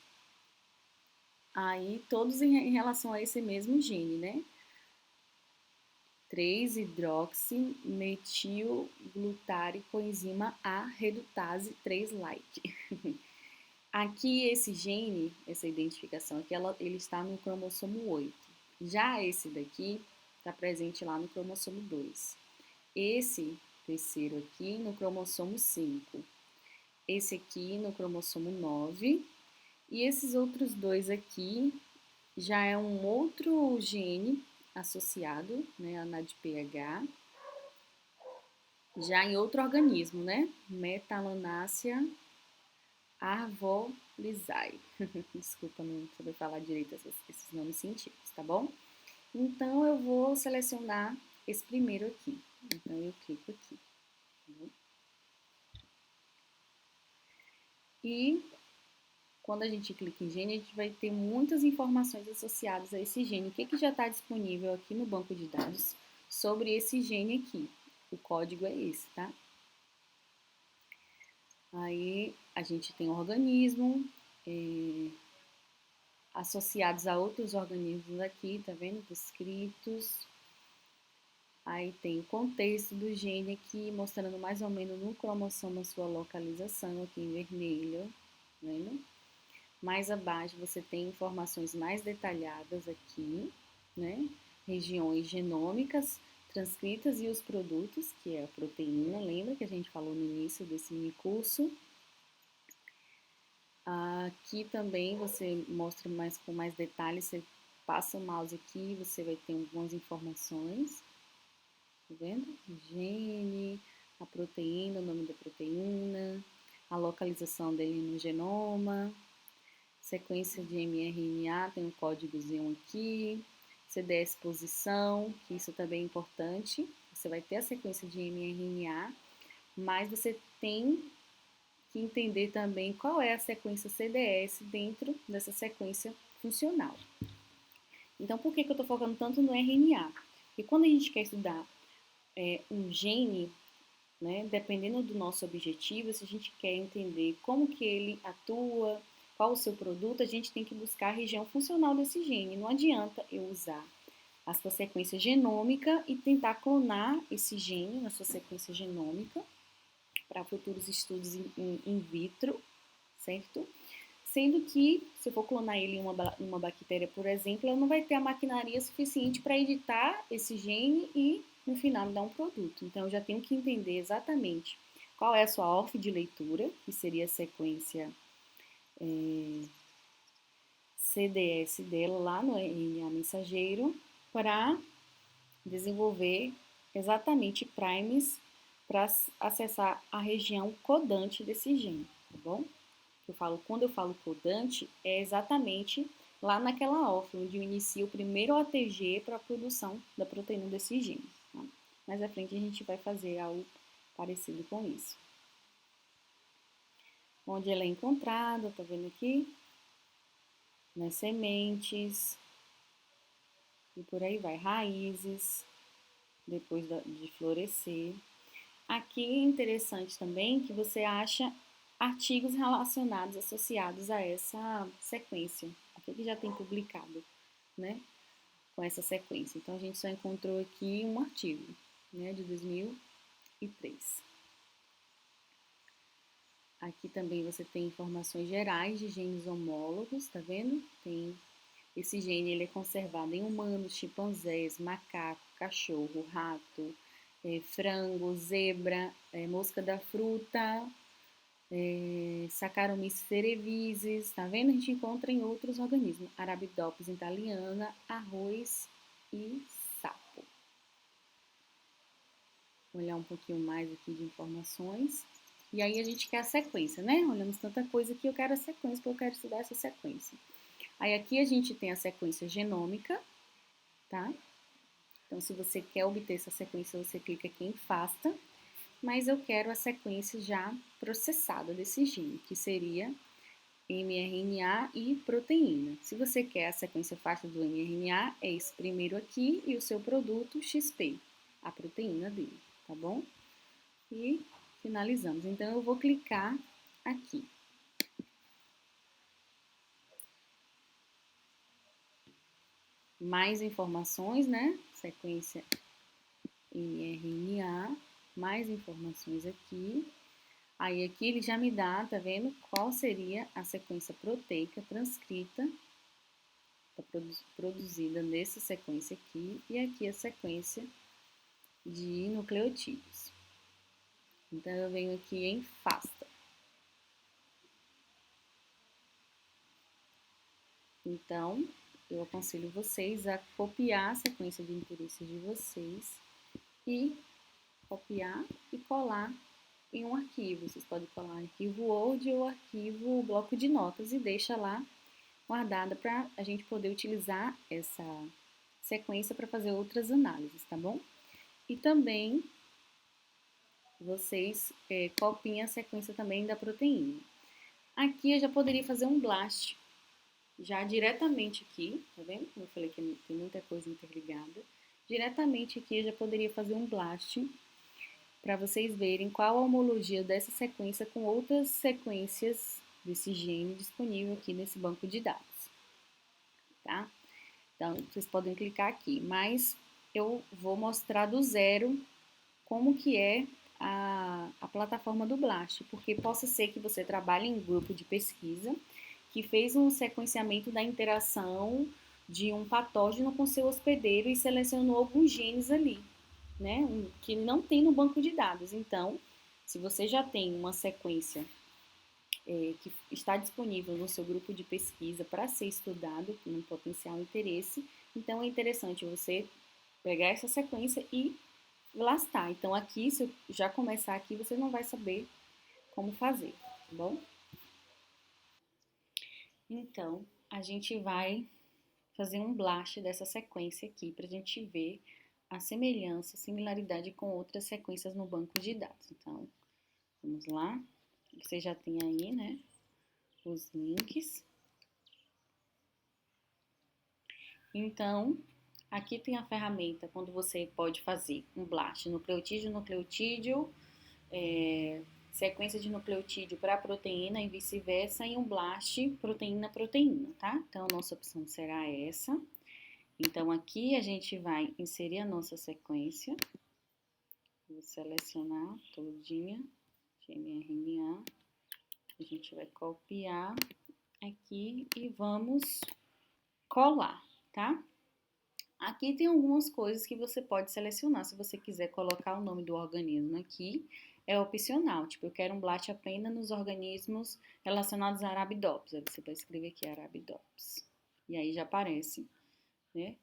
Aí, todos em relação a esse mesmo gene, né? 3-hidroximetilglutaricoenzima A redutase 3-like. Aqui, esse gene, essa identificação aqui, ele está no cromossomo 8. Já esse daqui está presente lá no cromossomo 2. Esse terceiro aqui no cromossomo 5. Esse aqui no cromossomo 9. E esses outros dois aqui já é um outro gene associado, né, a NADPH, já em outro organismo, né, Methalanácea arvolizae. Desculpa não saber falar direito esses nomes científicos, tá bom? Então, eu vou selecionar esse primeiro aqui. Então, eu clico aqui. Tá bom? E quando a gente clica em gene, a gente vai ter muitas informações associadas a esse gene. O que já está disponível aqui no banco de dados sobre esse gene aqui? O código é esse, tá? Aí a gente tem organismo associados a outros organismos aqui, tá vendo? Descritos. Aí tem o contexto do gene aqui, mostrando mais ou menos no cromossomo a sua localização aqui em vermelho, tá vendo? Mais abaixo você tem informações mais detalhadas aqui, né? Regiões genômicas, transcritas e os produtos, que é a proteína, lembra que a gente falou no início desse mini curso? Aqui também você mostra com mais detalhes, você passa o mouse aqui, você vai ter algumas informações, tá vendo? O gene, a proteína, o nome da proteína, a localização dele no genoma, sequência de mRNA, tem um códigozinho aqui, CDS posição, que isso também é importante, você vai ter a sequência de mRNA, mas você tem que entender também qual é a sequência CDS dentro dessa sequência funcional. Então, por que eu estou focando tanto no RNA? Porque quando a gente quer estudar um gene, né, dependendo do nosso objetivo, se a gente quer entender como que ele atua, qual o seu produto, a gente tem que buscar a região funcional desse gene. Não adianta eu usar a sua sequência genômica e tentar clonar esse gene na sua sequência genômica para futuros estudos in vitro, certo? Sendo que, se eu for clonar ele em uma bactéria, por exemplo, ela não vai ter a maquinaria suficiente para editar esse gene e, no final, me dar um produto. Então, eu já tenho que entender exatamente qual é a sua orfe de leitura, que seria a sequência CDS dela lá no RNA mensageiro, para desenvolver exatamente primers para acessar a região codante desse gene, tá bom? Quando eu falo codante, é exatamente lá naquela órfã, onde eu inicio o primeiro ATG para a produção da proteína desse gene. Tá? Mais à frente a gente vai fazer algo parecido com isso. Onde ela é encontrada, tá vendo aqui? Nas sementes, e por aí vai, raízes, depois de florescer. Aqui é interessante também que você acha artigos relacionados, associados a essa sequência. O que já tem publicado, né, com essa sequência. Então, a gente só encontrou aqui um artigo, né, de 2003. Aqui também você tem informações gerais de genes homólogos, tá vendo? Esse gene ele é conservado em humanos, chimpanzés, macaco, cachorro, rato, frango, zebra, mosca da fruta, Saccharomyces cerevisiae, tá vendo? A gente encontra em outros organismos, Arabidopsis thaliana, arroz e sapo. Vou olhar um pouquinho mais aqui de informações. E aí a gente quer a sequência, né? Olhamos tanta coisa aqui, eu quero a sequência, porque eu quero estudar essa sequência. Aí aqui a gente tem a sequência genômica, tá? Então, se você quer obter essa sequência, você clica aqui em FASTA, mas eu quero a sequência já processada desse gene, que seria mRNA e proteína. Se você quer a sequência FASTA do mRNA, é esse primeiro aqui e o seu produto XP, a proteína dele, tá bom? E finalizamos. Então, eu vou clicar aqui. Mais informações, né? Sequência mRNA, mais informações aqui. Aí aqui ele já me dá, tá vendo? Qual seria a sequência proteica transcrita, produzida nessa sequência aqui, e aqui a sequência de nucleotídeos. Então eu venho aqui em FASTA. Então, eu aconselho vocês a copiar a sequência de interesse de vocês e copiar e colar em um arquivo. Vocês podem colar arquivo Word ou arquivo bloco de notas e deixa lá guardada para a gente poder utilizar essa sequência para fazer outras análises, tá bom? E também vocês copiem a sequência também da proteína. Aqui eu já poderia fazer um blast, já diretamente aqui, tá vendo? Como eu falei que tem muita coisa interligada. Diretamente aqui eu já poderia fazer um blast para vocês verem qual a homologia dessa sequência com outras sequências desse gene disponível aqui nesse banco de dados, tá? Então, vocês podem clicar aqui, mas eu vou mostrar do zero como que é a plataforma do BLAST, porque possa ser que você trabalhe em um grupo de pesquisa que fez um sequenciamento da interação de um patógeno com seu hospedeiro e selecionou alguns genes ali, né, que não tem no banco de dados. Então, se você já tem uma sequência que está disponível no seu grupo de pesquisa para ser estudado, com um potencial interesse, então é interessante você pegar essa sequência e lastar. Então, aqui, se eu já começar aqui, você não vai saber como fazer, tá bom? Então, a gente vai fazer um blast dessa sequência aqui para a gente ver a semelhança, similaridade com outras sequências no banco de dados. Então, vamos lá. Você já tem aí, né, os links. Então, aqui tem a ferramenta quando você pode fazer um blast nucleotídeo, sequência de nucleotídeo para proteína e vice-versa, e um blast proteína, tá? Então, a nossa opção será essa. Então, aqui a gente vai inserir a nossa sequência. Vou selecionar todinha de mRNA. A gente vai copiar aqui e vamos colar, tá? Aqui tem algumas coisas que você pode selecionar. Se você quiser colocar o nome do organismo aqui, é opcional. Tipo, eu quero um blast apenas nos organismos relacionados a Arabidopsis. Aí você vai escrever aqui Arabidopsis. E aí já aparece, né,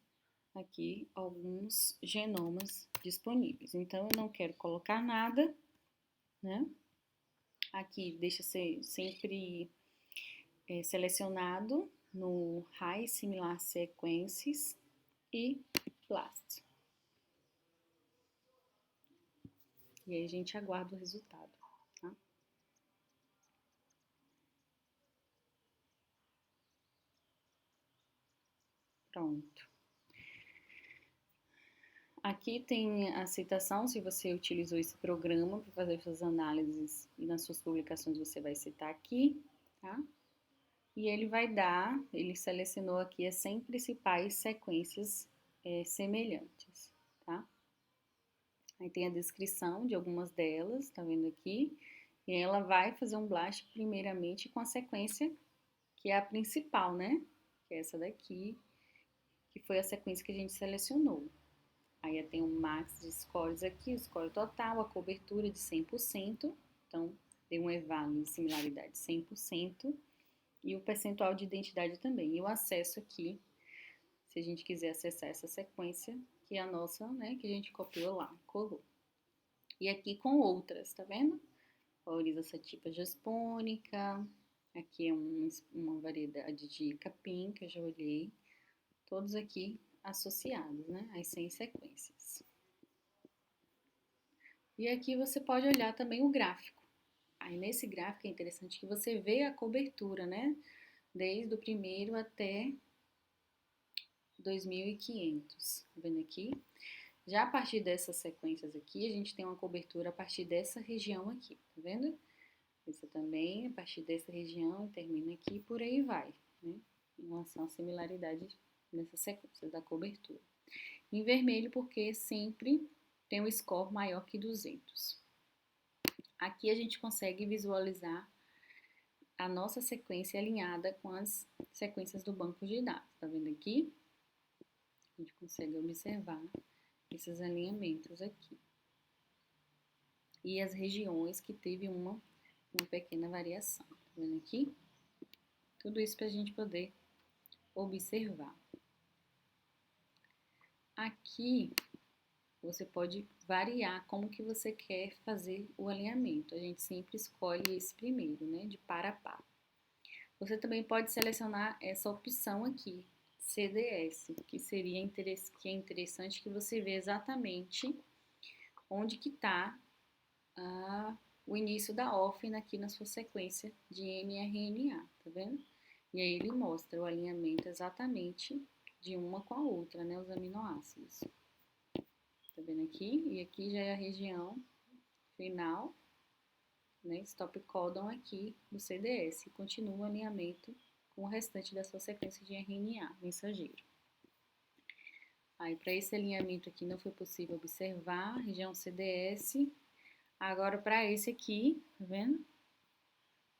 aqui alguns genomas disponíveis. Então, eu não quero colocar nada, né? Aqui deixa ser sempre selecionado no High Similar Sequences e BLAST. E aí a gente aguarda o resultado, tá? Pronto. Aqui tem a citação, se você utilizou esse programa para fazer suas análises e nas suas publicações você vai citar aqui, tá? E ele vai dar, ele selecionou aqui as 100 principais sequências semelhantes, tá? Aí tem a descrição de algumas delas, tá vendo aqui? E ela vai fazer um blast primeiramente com a sequência que é a principal, né? Que é essa daqui, que foi a sequência que a gente selecionou. Aí tem um max de scores aqui, o score total, a cobertura de 100%, então deu um eval de similaridade de 100%, e o percentual de identidade também. E o acesso aqui, se a gente quiser acessar essa sequência, que é a nossa, né, que a gente copiou lá, colou. E aqui com outras, tá vendo? Oryza sativa jaspônica, aqui é uma variedade de capim, que eu já olhei, todos aqui associados, né, às 100 sequências. E aqui você pode olhar também o gráfico. Aí nesse gráfico é interessante que você vê a cobertura, né, desde o primeiro até 2500, tá vendo aqui? Já a partir dessas sequências aqui, a gente tem uma cobertura a partir dessa região aqui, tá vendo? Essa também, a partir dessa região, termina aqui e por aí vai, né? Em relação à similaridade nessa sequência da cobertura. Em vermelho, porque sempre tem um score maior que 200. Aqui a gente consegue visualizar a nossa sequência alinhada com as sequências do banco de dados. Tá vendo aqui? A gente consegue observar esses alinhamentos aqui. E as regiões que teve uma pequena variação. Tá vendo aqui? Tudo isso para a gente poder observar. Aqui você pode variar como que você quer fazer o alinhamento. A gente sempre escolhe esse primeiro, né, de par a par. Você também pode selecionar essa opção aqui, CDS, que seria que é interessante que você vê exatamente onde que está o início da OFN aqui na sua sequência de mRNA, tá vendo? E aí ele mostra o alinhamento exatamente de uma com a outra, né, os aminoácidos. Tá vendo aqui? E aqui já é a região final, né, stop codon aqui do CDS. Continua o alinhamento com o restante da sua sequência de RNA mensageiro. Aí, para esse alinhamento aqui não foi possível observar, região CDS. Agora, para esse aqui, tá vendo?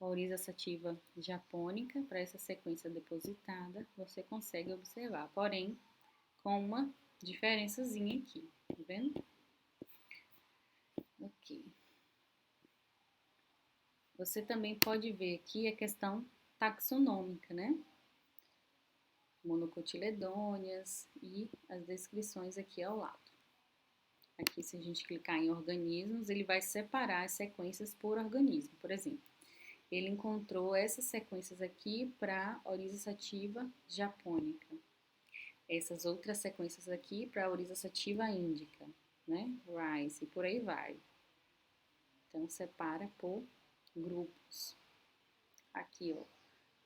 Oryza sativa japônica, para essa sequência depositada, você consegue observar, porém, com uma diferençazinha aqui, tá vendo? Ok. Você também pode ver aqui a questão taxonômica, né? Monocotiledôneas e as descrições aqui ao lado. Aqui, se a gente clicar em organismos, ele vai separar as sequências por organismo. Por exemplo, ele encontrou essas sequências aqui para Oryza sativa japônica. Essas outras sequências aqui para Oryza sativa índica, né? Rice, e por aí vai. Então, separa por grupos. Aqui, ó,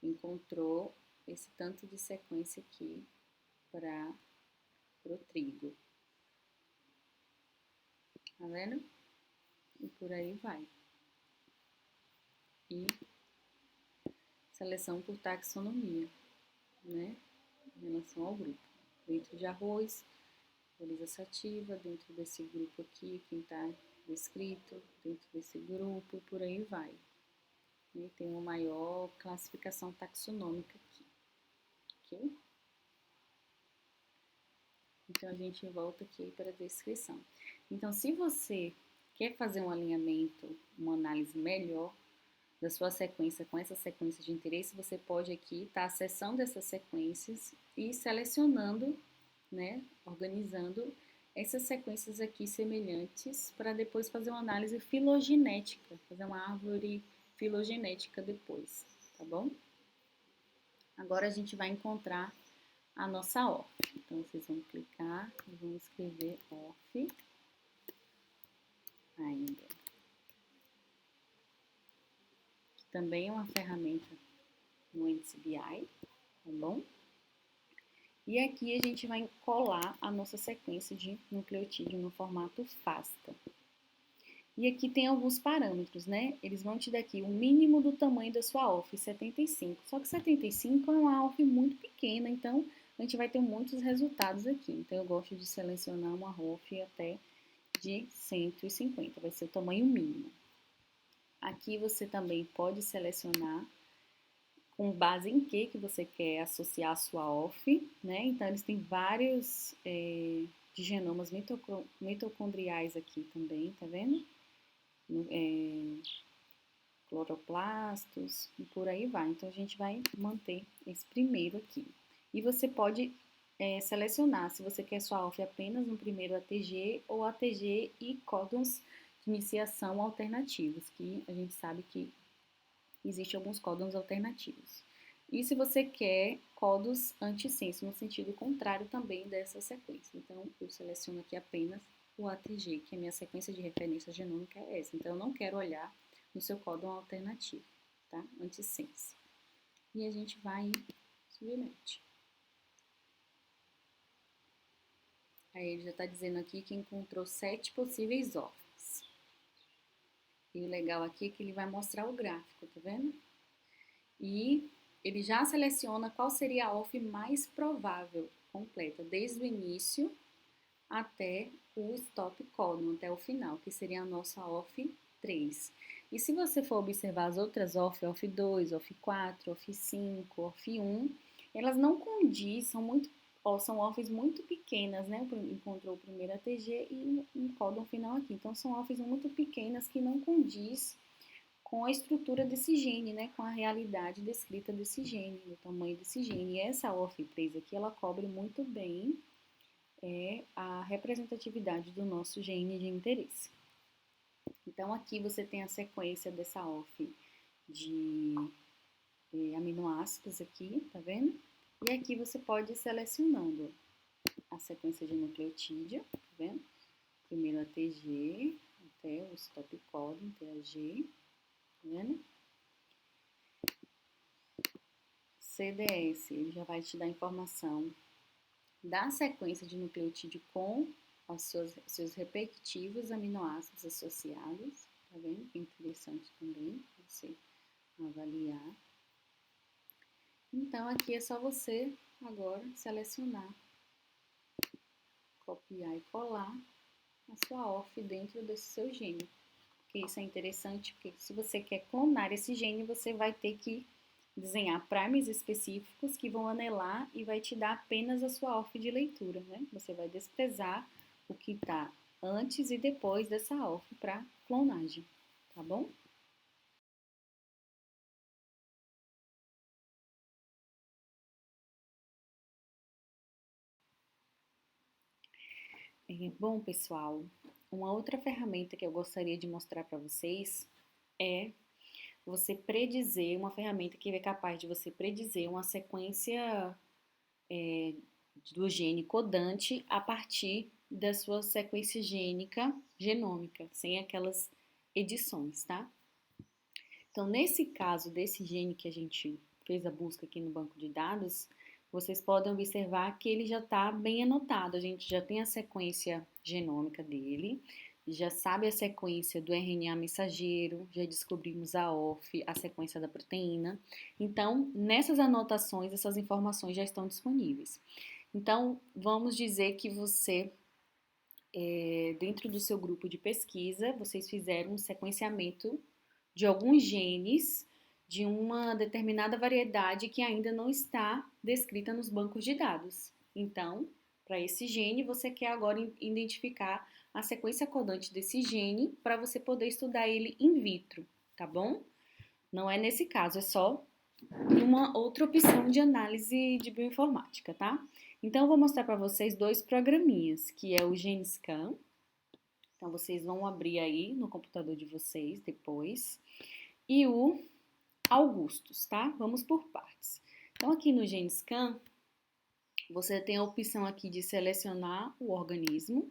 encontrou esse tanto de sequência aqui para o trigo. Tá vendo? E por aí vai. E seleção por taxonomia, né? Em relação ao grupo. Dentro de arroz, Oryza sativa, dentro desse grupo aqui, quem está descrito, dentro desse grupo, e por aí vai. E tem uma maior classificação taxonômica aqui. Ok? Então, a gente volta aqui para a descrição. Então, se você quer fazer um alinhamento, uma análise melhor da sua sequência com essa sequência de interesse, você pode aqui estar acessando essas sequências e selecionando né, organizando essas sequências aqui semelhantes para depois fazer uma análise filogenética, fazer uma árvore filogenética depois, tá bom? Agora a gente vai encontrar a nossa ORF. Então, vocês vão clicar e vão escrever ORF ainda. Que também é uma ferramenta no NCBI, tá bom? E aqui a gente vai colar a nossa sequência de nucleotídeo no formato FASTA. E aqui tem alguns parâmetros, né? Eles vão te dar aqui o mínimo do tamanho da sua ORF, 75. Só que 75 é uma ORF muito pequena, então a gente vai ter muitos resultados aqui. Então eu gosto de selecionar uma ORF até de 150, vai ser o tamanho mínimo. Aqui você também pode selecionar com base em que você quer associar a sua ORF, né? Então, eles têm vários de genomas mitocondriais aqui também, tá vendo? Cloroplastos e por aí vai. Então, a gente vai manter esse primeiro aqui. E você pode selecionar se você quer sua ORF apenas no primeiro ATG ou ATG e códons de iniciação alternativos, que a gente sabe que existem alguns códons alternativos. E se você quer códons antissenso, no sentido contrário também dessa sequência. Então, eu seleciono aqui apenas o ATG, que é a minha sequência de referência genômica é essa. Então, eu não quero olhar no seu códon alternativo, tá? Antissenso. E a gente vai em submete. Aí ele já está dizendo aqui que encontrou 7 possíveis ORFs. E o legal aqui é que ele vai mostrar o gráfico, tá vendo? E ele já seleciona qual seria a ORF mais provável completa, desde o início até o stop códon, até o final, que seria a nossa ORF 3. E se você for observar as outras ORF, ORF 2, ORF 4, ORF 5, ORF 1, elas não condizem, são ORFs muito pequenas, né? Encontrou o primeiro ATG e um códon final aqui. Então, são ORFs muito pequenas que não condizem com a estrutura desse gene, né, com a realidade descrita desse gene, do tamanho desse gene. E essa ORF3 aqui, ela cobre muito bem a representatividade do nosso gene de interesse. Então, aqui você tem a sequência dessa ORF de aminoácidos aqui, tá vendo? E aqui você pode ir selecionando a sequência de nucleotídeo, tá vendo? Primeiro ATG, até o stop códon, TAG, tá vendo? CDS, ele já vai te dar informação da sequência de nucleotídeo com os seus respectivos aminoácidos associados, tá vendo? É interessante também você avaliar. Então, aqui é só você agora selecionar, copiar e colar a sua ORF dentro desse seu gene. Porque isso é interessante, porque se você quer clonar esse gene, você vai ter que desenhar primers específicos que vão anelar e vai te dar apenas a sua ORF de leitura, né? Você vai desprezar o que está antes e depois dessa ORF para clonagem, tá bom? Bom, pessoal, uma outra ferramenta que eu gostaria de mostrar para vocês é você predizer, uma ferramenta que é capaz de você predizer uma sequência do gene codante a partir da sua sequência gênica, genômica, sem aquelas edições, tá? Então, nesse caso desse gene que a gente fez a busca aqui no banco de dados, vocês podem observar que ele já está bem anotado. A gente já tem a sequência genômica dele, já sabe a sequência do RNA mensageiro, já descobrimos a ORF, a sequência da proteína. Então, nessas anotações, essas informações já estão disponíveis. Então, vamos dizer que você, dentro do seu grupo de pesquisa, vocês fizeram um sequenciamento de alguns genes de uma determinada variedade que ainda não está descrita nos bancos de dados. Então, para esse gene, você quer agora identificar a sequência codante desse gene para você poder estudar ele in vitro, tá bom? Não é nesse caso, é só e uma outra opção de análise de bioinformática, tá? Então, eu vou mostrar para vocês dois programinhas, que é o GenScan. Então, vocês vão abrir aí no computador de vocês depois. E o Augustus, tá? Vamos por partes. Então, aqui no GenScan, você tem a opção aqui de selecionar o organismo,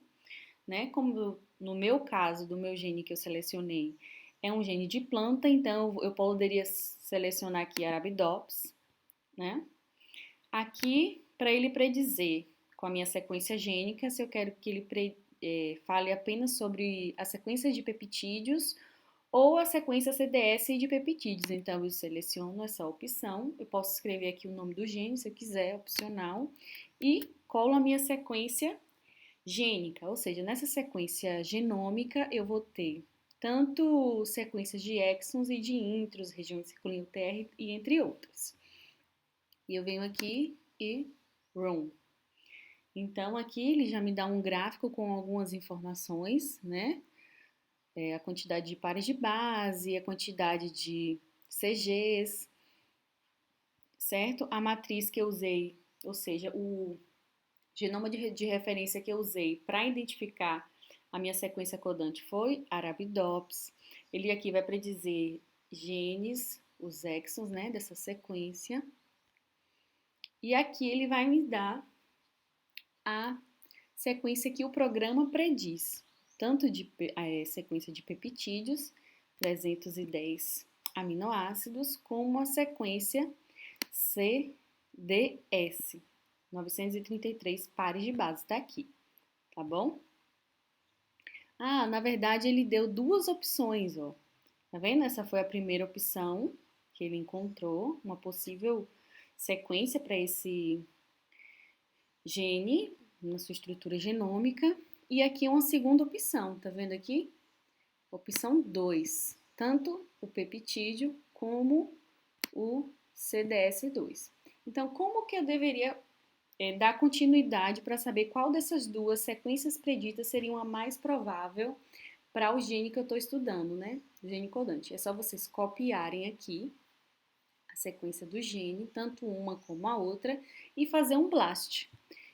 né? Como no meu caso, do meu gene que eu selecionei, é um gene de planta, então eu poderia selecionar aqui Arabidopsis, né? Aqui, para ele predizer com a minha sequência gênica, se eu quero que ele fale apenas sobre a sequência de peptídeos ou a sequência CDS de peptídeos. Então, eu seleciono essa opção, eu posso escrever aqui o nome do gene, se eu quiser, opcional, e colo a minha sequência gênica, ou seja, nessa sequência genômica eu vou ter tanto sequências de exons e de intros, região de circulinho TR e entre outras. E eu venho aqui e run. Então, aqui ele já me dá um gráfico com algumas informações, né? A quantidade de pares de base, a quantidade de CGs, certo? A matriz que eu usei, ou seja, o genoma de referência que eu usei para identificar a minha sequência codante foi Arabidopsis. Ele aqui vai predizer genes, os exons, né, dessa sequência. E aqui ele vai me dar a sequência que o programa prediz, tanto de sequência de peptídeos, 310 aminoácidos, como a sequência CDS, 933 pares de base, tá aqui, tá bom? Ah, na verdade ele deu duas opções, ó. Tá vendo? Essa foi a primeira opção que ele encontrou, uma possível sequência para esse gene na sua estrutura genômica. E aqui é uma segunda opção, tá vendo aqui? Opção 2, tanto o peptídeo como o CDS2. Então, como que eu deveria dar continuidade para saber qual dessas duas sequências preditas seria a mais provável para o gene que eu estou estudando, né? O gene codante. É só vocês copiarem aqui a sequência do gene, tanto uma como a outra, e fazer um blast.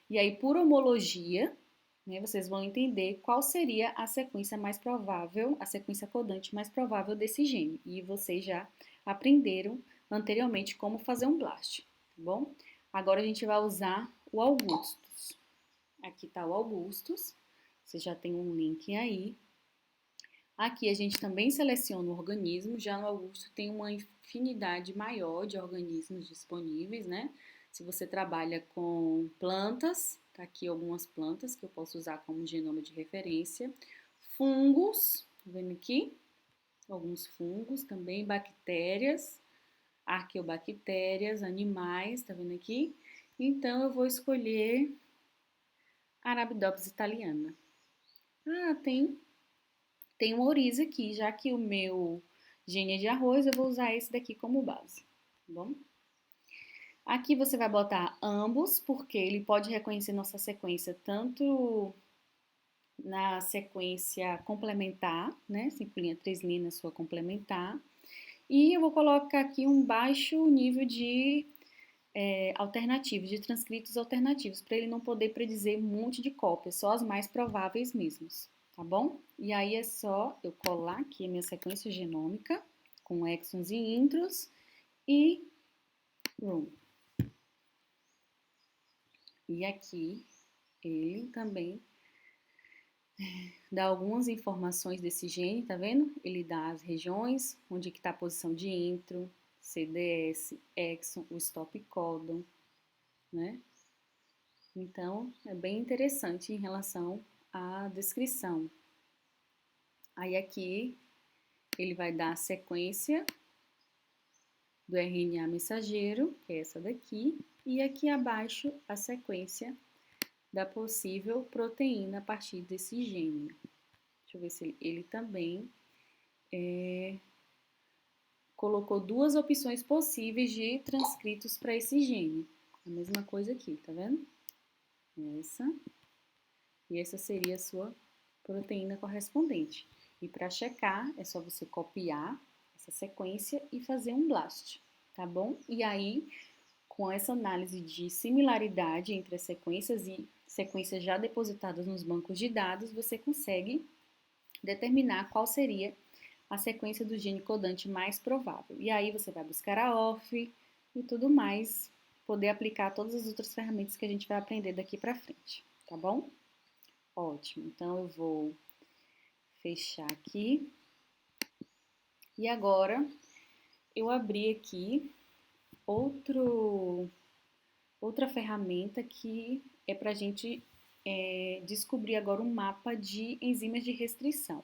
E aí, por homologia, né, vocês vão entender qual seria a sequência mais provável, a sequência codante mais provável desse gene. E vocês já aprenderam anteriormente como fazer um blast, tá bom? Agora a gente vai usar o Augustus. Aqui está o Augustus, você já tem um link aí. Aqui a gente também seleciona o organismo, já no Augusto tem uma infinidade maior de organismos disponíveis, né? Se você trabalha com plantas, tá aqui algumas plantas que eu posso usar como genoma de referência. Fungos, tá vendo aqui? Alguns fungos também, bactérias, arqueobactérias, animais, tá vendo aqui? Então eu vou escolher Arabidopsis thaliana. Ah, tem um ouriça aqui, já que o meu gene é de arroz, eu vou usar esse daqui como base, tá bom? Aqui você vai botar ambos, porque ele pode reconhecer nossa sequência tanto na sequência complementar, né? 5' 3' na sua complementar. E eu vou colocar aqui um baixo nível de alternativos, de transcritos alternativos, para ele não poder predizer um monte de cópias, só as mais prováveis mesmos, tá bom? E aí é só eu colar aqui a minha sequência genômica com exons e intros e run. E aqui ele também dá algumas informações desse gene, tá vendo? Ele dá as regiões, onde que está a posição de intro, CDS, exon, o stop codon, né? Então, é bem interessante em relação à descrição. Aí aqui ele vai dar a sequência do RNA mensageiro, que é essa daqui, e aqui abaixo a sequência da possível proteína a partir desse gene. Deixa eu ver se ele também colocou duas opções possíveis de transcritos para esse gene. A mesma coisa aqui, tá vendo? Essa. E essa seria a sua proteína correspondente. E para checar, é só você copiar essa sequência e fazer um blast. tá bom? E aí, com essa análise de similaridade entre as sequências e sequências já depositadas nos bancos de dados, você consegue determinar qual seria a sequência do gene codante mais provável. E aí você vai buscar a ORF e tudo mais, poder aplicar todas as outras ferramentas que a gente vai aprender daqui para frente, tá bom? Ótimo, então eu vou fechar aqui. E agora eu abri aqui outra ferramenta que é para a gente descobrir agora um mapa de enzimas de restrição.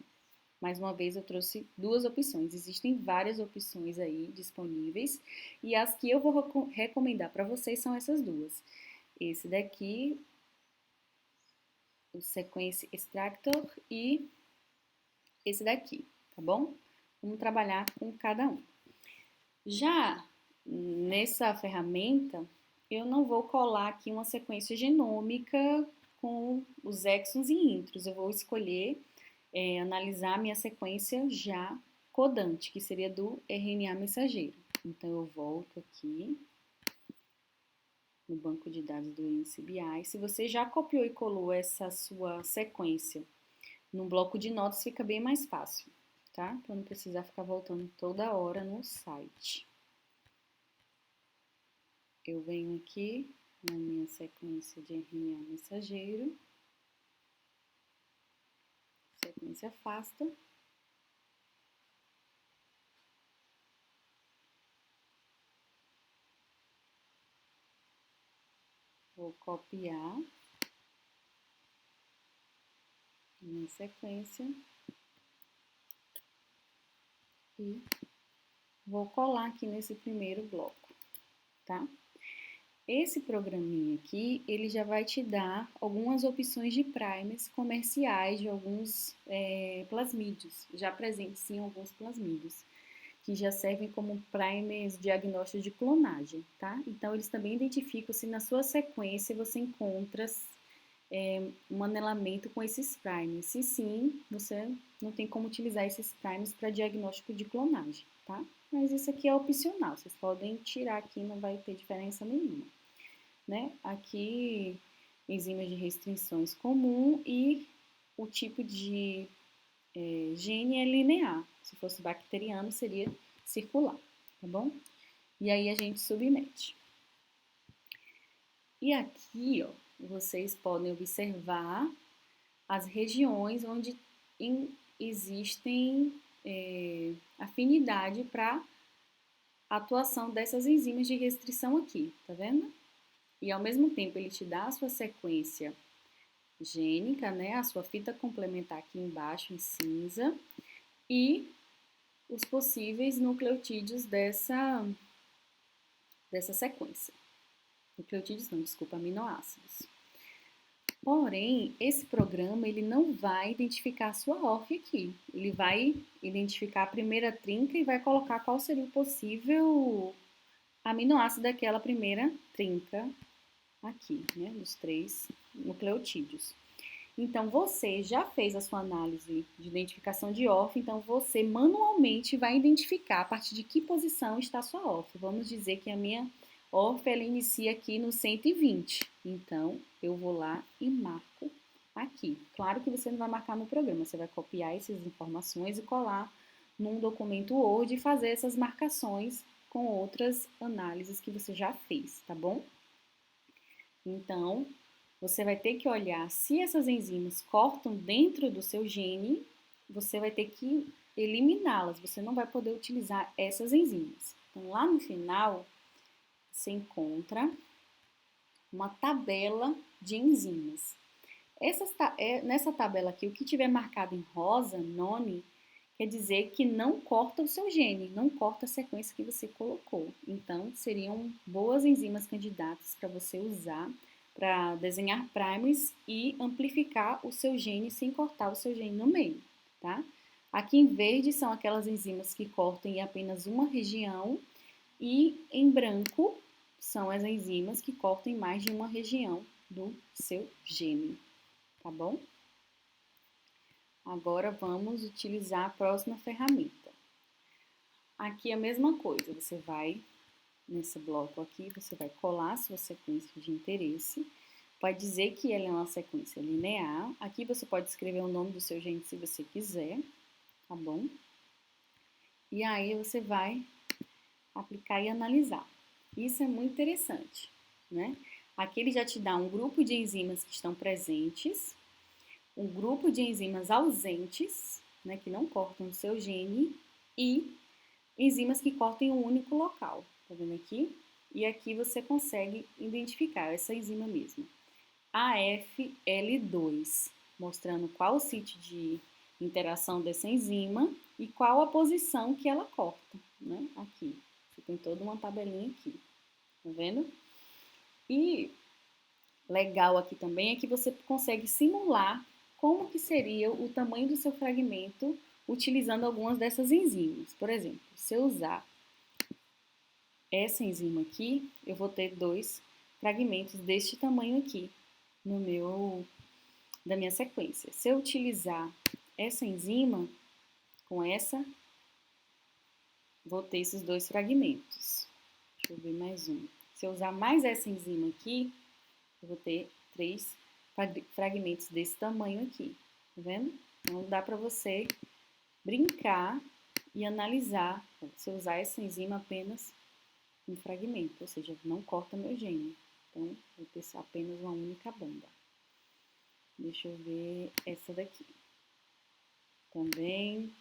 Mais uma vez, eu trouxe duas opções. Existem várias opções aí disponíveis e as que eu vou recomendar para vocês são essas duas. Esse daqui, o Sequence Extractor, e esse daqui, tá bom? Vamos trabalhar com cada um. Já nessa ferramenta, eu não vou colar aqui uma sequência genômica com os exons e intros. Eu vou escolher analisar a minha sequência já codante, que seria do RNA mensageiro. Então, eu volto aqui no banco de dados do NCBI. Se você já copiou e colou essa sua sequência num bloco de notas, fica bem mais fácil, tá? Para não precisar ficar voltando toda hora no site. Eu venho aqui na minha sequência de RNA mensageiro, sequência FASTA. Vou copiar minha sequência e vou colar aqui nesse primeiro bloco, tá? Esse programinha aqui, ele já vai te dar algumas opções de primers comerciais de alguns plasmídios, já presentes em alguns plasmídios, que já servem como primers diagnósticos de clonagem, tá? Então, eles também identificam se na sua sequência você encontra um anelamento com esses primers. Se sim, você não tem como utilizar esses primers para diagnóstico de clonagem, tá? Mas isso aqui é opcional, vocês podem tirar aqui, não vai ter diferença nenhuma, né? Aqui, enzimas de restrições comum e o tipo de gene é linear. Se fosse bacteriano, seria circular, tá bom? E aí a gente submete. E aqui, ó, vocês podem observar as regiões onde existem afinidade para a atuação dessas enzimas de restrição aqui, tá vendo? E ao mesmo tempo ele te dá a sua sequência gênica, né, a sua fita complementar aqui embaixo em cinza e os possíveis nucleotídeos dessa sequência. Nucleotídeos não, desculpa, aminoácidos. Porém, esse programa ele não vai identificar a sua ORF aqui. Ele vai identificar a primeira trinca e vai colocar qual seria o possível aminoácido daquela primeira trinca aqui, né, os 3 nucleotídeos. Então, você já fez a sua análise de identificação de ORF, então você manualmente vai identificar a partir de que posição está a sua ORF. Vamos dizer que a minha ORF ela inicia aqui no 120. Então, eu vou lá e marco aqui. Claro que você não vai marcar no programa, você vai copiar essas informações e colar num documento Word e fazer essas marcações com outras análises que você já fez, tá bom? Então, você vai ter que olhar se essas enzimas cortam dentro do seu gene, você vai ter que eliminá-las, você não vai poder utilizar essas enzimas. Então, lá no final, você encontra uma tabela de enzimas. Nessa tabela aqui, o que tiver marcado em rosa, none, quer dizer que não corta o seu gene, não corta a sequência que você colocou. Então, seriam boas enzimas candidatas para você usar para desenhar primers e amplificar o seu gene sem cortar o seu gene no meio, tá? Aqui em verde são aquelas enzimas que cortam em apenas uma região e em branco são as enzimas que cortam em mais de uma região do seu gene, tá bom? Agora vamos utilizar a próxima ferramenta. Aqui é a mesma coisa, você vai nesse bloco aqui, você vai colar a sua sequência de interesse, vai dizer que ela é uma sequência linear. Aqui você pode escrever o nome do seu gene se você quiser, tá bom? E aí você vai aplicar e analisar. Isso é muito interessante, né? Aqui ele já te dá um grupo de enzimas que estão presentes, um grupo de enzimas ausentes, né, que não cortam o seu gene, e enzimas que cortam em um único local. Tá vendo aqui? E aqui você consegue identificar essa enzima mesmo. AFL2, mostrando qual o sítio de interação dessa enzima e qual a posição que ela corta, né? Aqui. Você tem toda uma tabelinha aqui. Tá vendo? E legal aqui também é que você consegue simular como que seria o tamanho do seu fragmento utilizando algumas dessas enzimas. Por exemplo, se eu usar essa enzima aqui, eu vou ter 2 fragmentos deste tamanho aqui da minha sequência. Se eu utilizar essa enzima com essa, vou ter esses 2 fragmentos. Deixa eu ver mais um. Se eu usar mais essa enzima aqui, eu vou ter 3 fragmentos desse tamanho aqui, tá vendo? Então dá para você brincar e analisar, se eu usar essa enzima apenas um fragmento, ou seja, não corta meu gene. Então, vou ter apenas uma única banda. Deixa eu ver essa daqui. Também,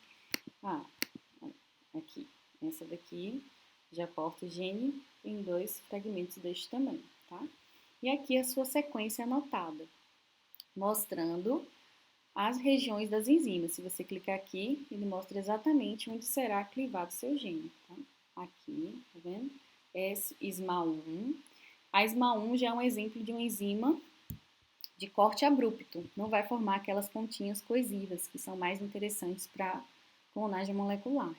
aqui, essa daqui já corta o gene em 2 fragmentos deste tamanho, tá? E aqui a sua sequência anotada, mostrando as regiões das enzimas. Se você clicar aqui, ele mostra exatamente onde será clivado o seu gene, tá? Aqui, tá vendo? SMA1. A SMA1 já é um exemplo de uma enzima de corte abrupto. Não vai formar aquelas pontinhas coesivas, que são mais interessantes para clonagem molecular,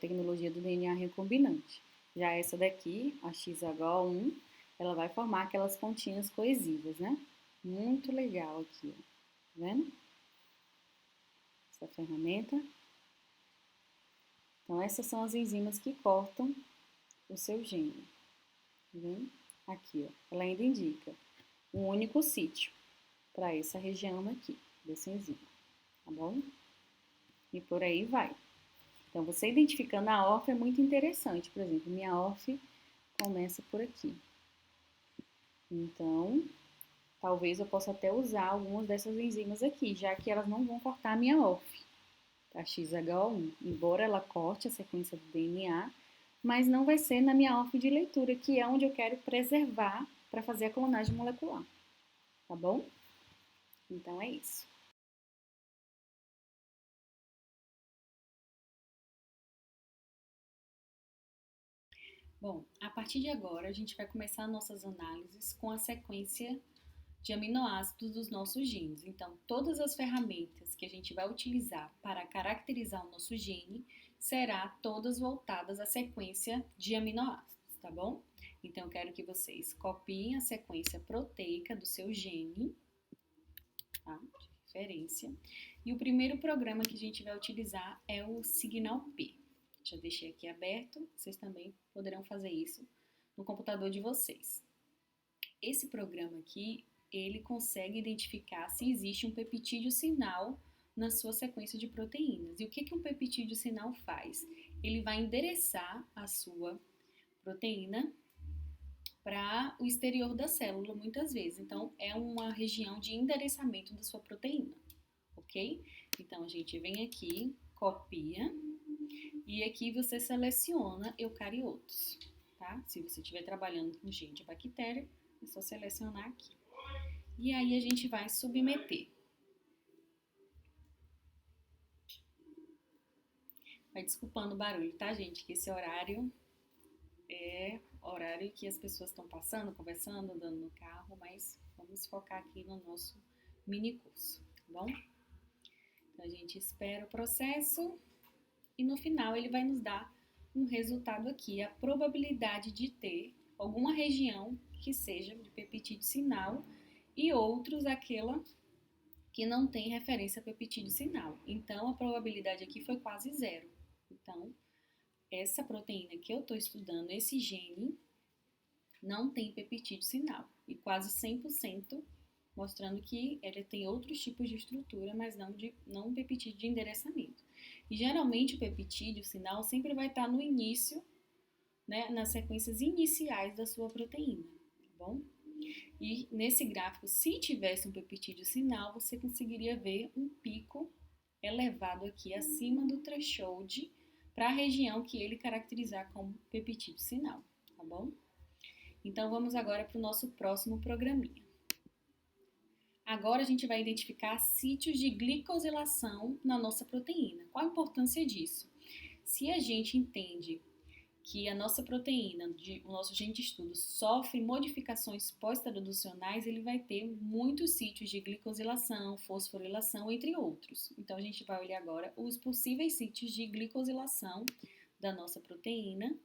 tecnologia do DNA recombinante. Já essa daqui, a XH1, ela vai formar aquelas pontinhas coesivas, né? Muito legal aqui, ó. Tá vendo? Essa ferramenta. Então, essas são as enzimas que cortam o seu gene. Tá vendo? Aqui, ó. Ela ainda indica um único sítio para essa região aqui, dessa enzima. Tá bom? E por aí vai. Então, você identificando a ORF é muito interessante. Por exemplo, minha ORF começa por aqui. Então, talvez eu possa até usar algumas dessas enzimas aqui, já que elas não vão cortar a minha ORF, a XH1, embora ela corte a sequência do DNA, mas não vai ser na minha ORF de leitura, que é onde eu quero preservar para fazer a clonagem molecular. Tá bom? Então é isso. Bom, a partir de agora a gente vai começar nossas análises com a sequência de aminoácidos dos nossos genes. Então, todas as ferramentas que a gente vai utilizar para caracterizar o nosso gene será todas voltadas à sequência de aminoácidos, tá bom? Então, eu quero que vocês copiem a sequência proteica do seu gene, tá? De referência. E o primeiro programa que a gente vai utilizar é o Signal P. Já deixei aqui aberto, vocês também poderão fazer isso no computador de vocês. Esse programa aqui, ele consegue identificar se existe um peptídeo sinal na sua sequência de proteínas. E o que um peptídeo sinal faz? Ele vai endereçar a sua proteína para o exterior da célula, muitas vezes. Então, é uma região de endereçamento da sua proteína, ok? Então, a gente vem aqui, copia, e aqui você seleciona eucariotos, tá? Se você estiver trabalhando com gene de bactéria, é só selecionar aqui. E aí a gente vai submeter. Vai desculpando o barulho, tá, gente? Que esse horário é horário que as pessoas estão passando, conversando, andando no carro, mas vamos focar aqui no nosso mini curso, tá bom? Então a gente espera o processo e no final ele vai nos dar um resultado aqui, a probabilidade de ter alguma região que seja de peptídeo sinal e outros aquela que não tem referência a peptídeo sinal. Então, a probabilidade aqui foi quase zero. Então, essa proteína que eu estou estudando, esse gene, não tem peptídeo sinal. E quase 100% mostrando que ele tem outros tipos de estrutura, mas não peptídeo de endereçamento. E geralmente o peptídeo sinal sempre vai estar no início, né, nas sequências iniciais da sua proteína, tá bom? E nesse gráfico, se tivesse um peptídeo sinal, você conseguiria ver um pico elevado aqui acima do threshold para a região que ele caracterizar como peptídeo sinal, tá bom? Então vamos agora para o nosso próximo programinha. Agora a gente vai identificar sítios de glicosilação na nossa proteína. Qual a importância disso? Se a gente entende que a nossa proteína, o nosso gene de estudo, sofre modificações pós-traducionais, ele vai ter muitos sítios de glicosilação, fosforilação, entre outros. Então a gente vai olhar agora os possíveis sítios de glicosilação da nossa proteína,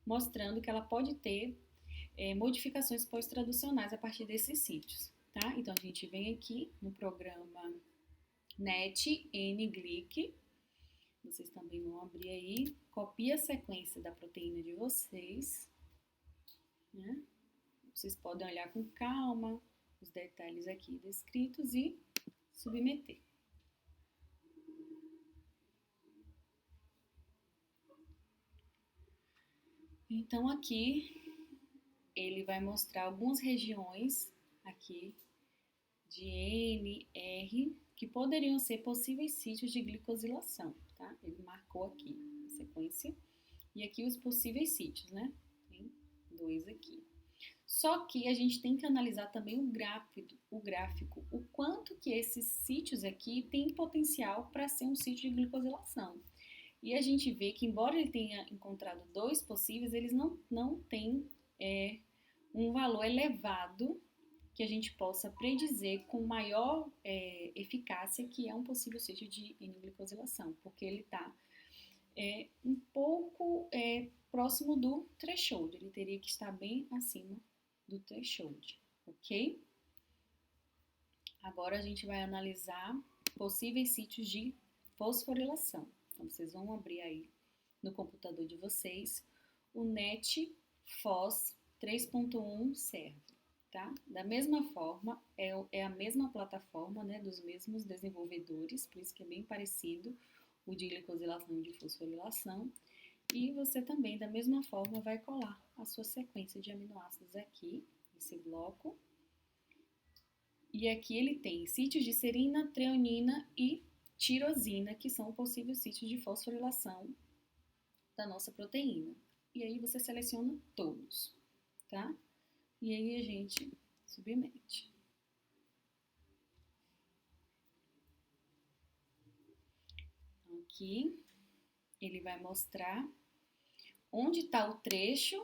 mostrando que ela pode ter modificações pós-traducionais a partir desses sítios. Tá? Então a gente vem aqui no programa NET-N-Glic, vocês também vão abrir aí, copia a sequência da proteína de vocês, né? Vocês podem olhar com calma os detalhes aqui descritos e submeter. Então aqui ele vai mostrar algumas regiões aqui de N, R, que poderiam ser possíveis sítios de glicosilação, tá? Ele marcou aqui a sequência. E aqui os possíveis sítios, né? Tem 2 aqui. Só que a gente tem que analisar também o gráfico, o quanto que esses sítios aqui têm potencial para ser um sítio de glicosilação. E a gente vê que, embora ele tenha encontrado 2 possíveis, eles não têm um valor elevado que a gente possa predizer com maior eficácia que é um possível sítio de N-glicosilação, porque ele está um pouco próximo do threshold, ele teria que estar bem acima do threshold, ok? Agora a gente vai analisar possíveis sítios de fosforilação. Então vocês vão abrir aí no computador de vocês o NET-FOS 3.1 serve. Tá? Da mesma forma, é a mesma plataforma, né, dos mesmos desenvolvedores, por isso que é bem parecido o de glicosilação e de fosforilação. E você também, da mesma forma, vai colar a sua sequência de aminoácidos aqui, nesse bloco. E aqui ele tem sítios de serina, treonina e tirosina, que são possíveis sítios de fosforilação da nossa proteína. E aí você seleciona todos, tá? E aí a gente submete. Aqui ele vai mostrar onde está o trecho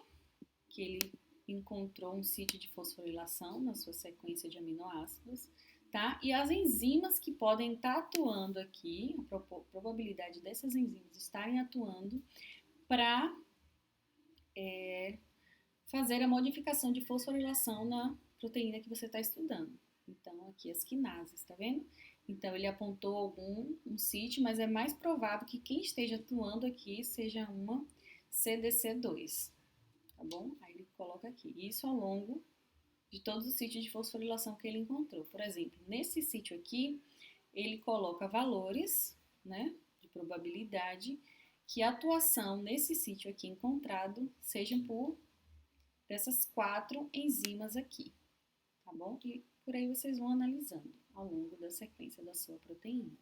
que ele encontrou um sítio de fosforilação na sua sequência de aminoácidos, tá? E as enzimas que podem estar atuando aqui, a probabilidade dessas enzimas estarem atuando para fazer a modificação de fosforilação na proteína que você está estudando. Então, aqui as quinases, tá vendo? Então, ele apontou um sítio, mas é mais provável que quem esteja atuando aqui seja uma CDC2, tá bom? Aí ele coloca aqui. Isso ao longo de todos os sítios de fosforilação que ele encontrou. Por exemplo, nesse sítio aqui, ele coloca valores, né, de probabilidade que a atuação nesse sítio aqui encontrado seja por dessas 4 enzimas aqui, tá bom? E por aí vocês vão analisando ao longo da sequência da sua proteína.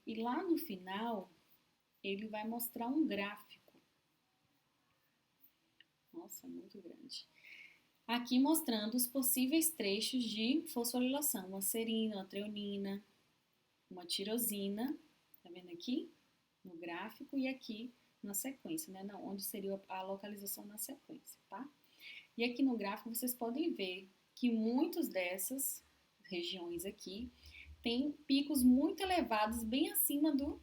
E lá no final, ele vai mostrar um gráfico. Nossa, muito grande. Aqui mostrando os possíveis trechos de fosforilação, uma serina, uma treonina, uma tirosina, tá vendo aqui no gráfico e aqui na sequência, né, onde seria a localização na sequência, tá? E aqui no gráfico vocês podem ver que muitas dessas regiões aqui têm picos muito elevados bem acima do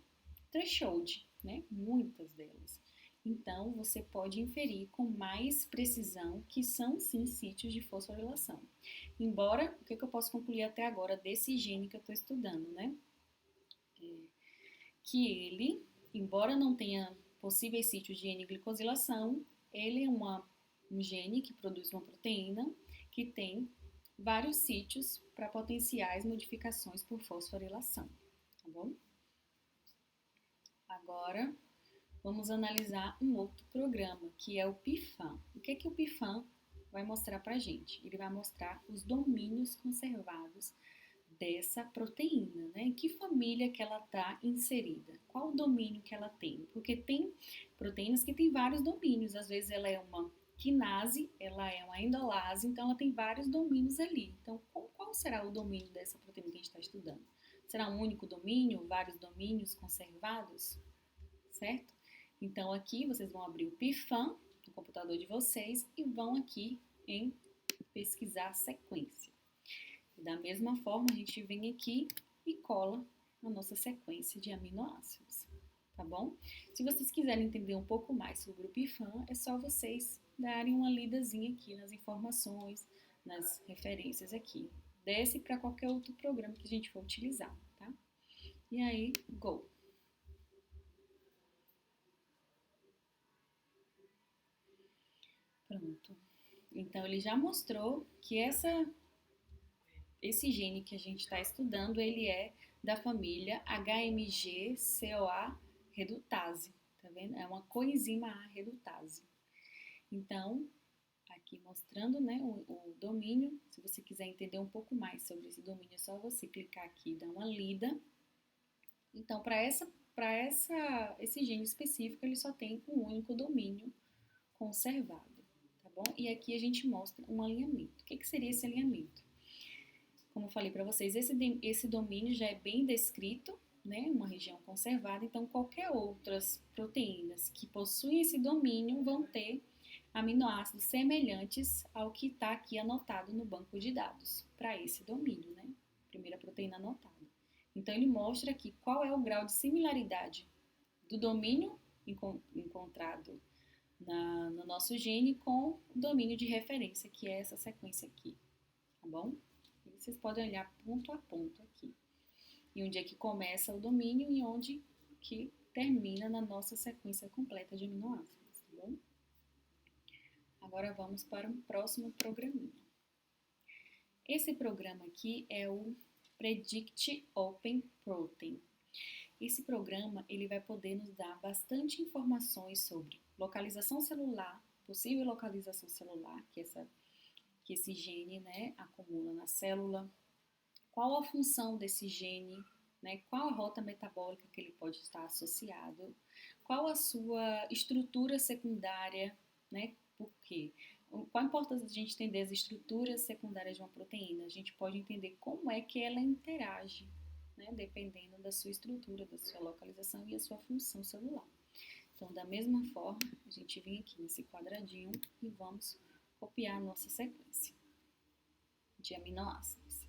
threshold, né? Muitas delas. Então, você pode inferir com mais precisão que são sim sítios de fosforilação. Embora, o que eu posso concluir até agora desse gene que eu estou estudando, né? Que ele, embora não tenha possíveis sítios de N-glicosilação, ele é um gene que produz uma proteína que tem vários sítios para potenciais modificações por fosforilação, tá bom? Agora, vamos analisar um outro programa, que é o PIFAM. O que o PIFAM vai mostrar para a gente? Ele vai mostrar os domínios conservados dessa proteína, né? Em que família que ela está inserida? Qual o domínio que ela tem? Porque tem proteínas que têm vários domínios. Às vezes ela é uma quinase, ela é uma endolase, então ela tem vários domínios ali. Então, qual será o domínio dessa proteína que a gente está estudando? Será um único domínio, vários domínios conservados? Certo? Então, aqui vocês vão abrir o PIFAM no computador de vocês e vão aqui em pesquisar sequência. Da mesma forma, a gente vem aqui e cola a nossa sequência de aminoácidos, tá bom? Se vocês quiserem entender um pouco mais sobre o PIFAM, é só vocês darem uma lidazinha aqui nas informações, nas referências aqui. Desce para qualquer outro programa que a gente for utilizar, tá? E aí, go! Pronto. Então, ele já mostrou que esse gene que a gente está estudando, ele é da família HMG-CoA redutase, tá vendo? É uma coenzima A redutase. Então, aqui mostrando, né, o domínio. Se você quiser entender um pouco mais sobre esse domínio, é só você clicar aqui e dar uma lida. Então, esse gene específico, ele só tem um único domínio conservado, tá bom? E aqui a gente mostra um alinhamento. O que seria esse alinhamento? Como eu falei para vocês, esse domínio já é bem descrito, né? Uma região conservada, então qualquer outras proteínas que possuem esse domínio vão ter aminoácidos semelhantes ao que está aqui anotado no banco de dados para esse domínio, né? Primeira proteína anotada. Então ele mostra aqui qual é o grau de similaridade do domínio encontrado no nosso gene com o domínio de referência, que é essa sequência aqui, tá bom? E vocês podem olhar ponto a ponto aqui. E onde é que começa o domínio e onde que termina na nossa sequência completa de aminoácidos, tá bom? Agora vamos para um próximo programinha. Esse programa aqui é o Predict Open Protein. Esse programa ele vai poder nos dar bastante informações sobre localização celular, possível localização celular, que esse gene, né, acumula na célula, qual a função desse gene, né, qual a rota metabólica que ele pode estar associado, qual a sua estrutura secundária, né, por quê? Qual a importância de a gente entender as estruturas secundárias de uma proteína? A gente pode entender como é que ela interage, né, dependendo da sua estrutura, da sua localização e a sua função celular. Então, da mesma forma, a gente vem aqui nesse quadradinho e vamos copiar a nossa sequência de aminoácidos.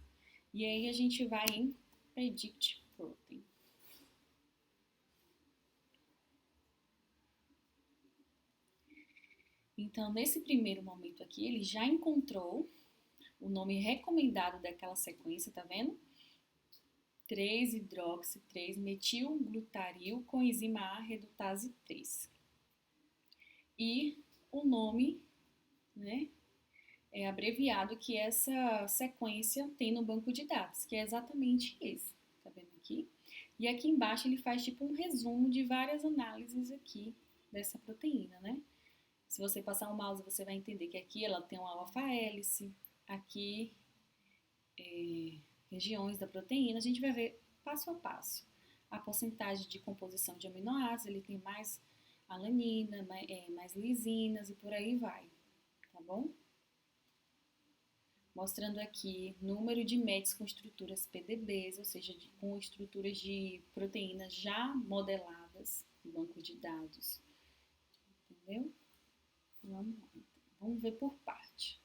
E aí a gente vai em Predict Protein. Então, nesse primeiro momento aqui, ele já encontrou o nome recomendado daquela sequência, tá vendo? 3-hidroxi-3-metilglutaril coenzima A redutase 3. E o nome, né, é abreviado que essa sequência tem no banco de dados, que é exatamente esse, tá vendo aqui? E aqui embaixo ele faz tipo um resumo de várias análises aqui dessa proteína, né? Se você passar o mouse, você vai entender que aqui ela tem uma alfa-hélice, aqui regiões da proteína, a gente vai ver passo a passo. A porcentagem de composição de aminoácidos, ele tem mais alanina, mais lisinas e por aí vai, tá bom? Mostrando aqui número de METs com estruturas PDBs, ou seja, com estruturas de proteínas já modeladas no banco de dados. Entendeu? Vamos lá. Vamos ver por parte.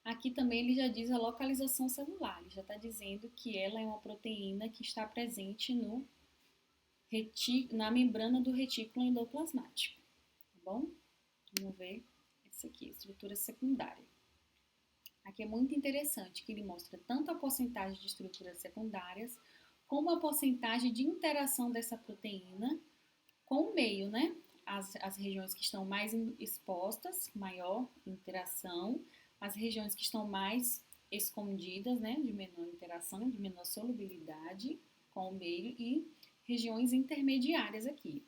Aqui também ele já diz a localização celular. Ele já está dizendo que ela é uma proteína que está presente na membrana do retículo endoplasmático. Tá bom? Vamos ver essa aqui, estrutura secundária. Aqui é muito interessante que ele mostra tanto a porcentagem de estruturas secundárias como a porcentagem de interação dessa proteína com o meio, né? As regiões que estão mais expostas, maior interação, as regiões que estão mais escondidas, né? De menor interação, de menor solubilidade com o meio e regiões intermediárias aqui.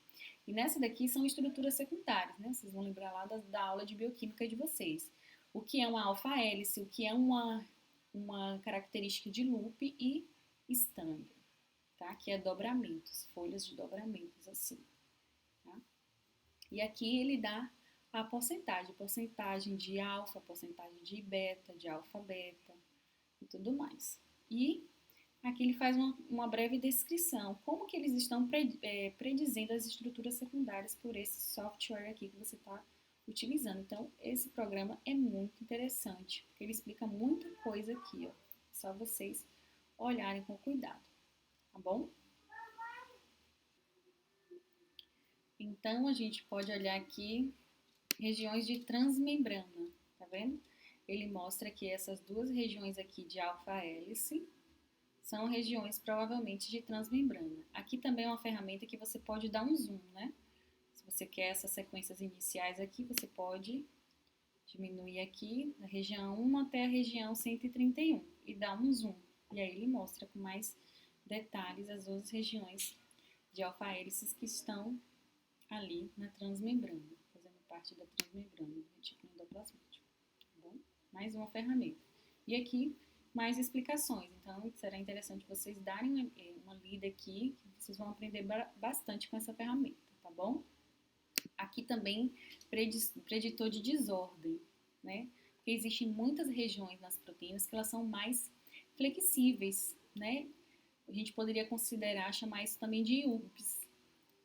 E nessa daqui são estruturas secundárias, né? Vocês vão lembrar lá da aula de bioquímica de vocês. O que é uma alfa-hélice, o que é uma característica de loop e estander, tá? Que é dobramentos, folhas de dobramentos assim. Tá? E aqui ele dá a porcentagem de alfa, porcentagem de beta, de alfa-beta e tudo mais. E aqui ele faz uma breve descrição, como que eles estão predizendo as estruturas secundárias por esse software aqui que você está utilizando. Então, esse programa é muito interessante, porque ele explica muita coisa aqui, ó. Só vocês olharem com cuidado, tá bom? Então, a gente pode olhar aqui regiões de transmembrana, tá vendo? Ele mostra que essas duas regiões aqui de alfa-hélice são regiões provavelmente de transmembrana. Aqui também é uma ferramenta que você pode dar um zoom, né? Se você quer essas sequências iniciais aqui, você pode diminuir aqui da região 1 até a região 131 e dar um zoom. E aí ele mostra com mais detalhes as outras regiões de alfa-hélices que estão ali na transmembrana, fazendo parte da transmembrana do retículo endoplasmático, tá bom? Mais uma ferramenta. E aqui, mais explicações. Então, será interessante vocês darem uma lida aqui, que vocês vão aprender bastante com essa ferramenta, tá bom? Aqui também, preditor de desordem, né? Porque existem muitas regiões nas proteínas que elas são mais flexíveis, né? A gente poderia considerar, chamar isso também de UPS.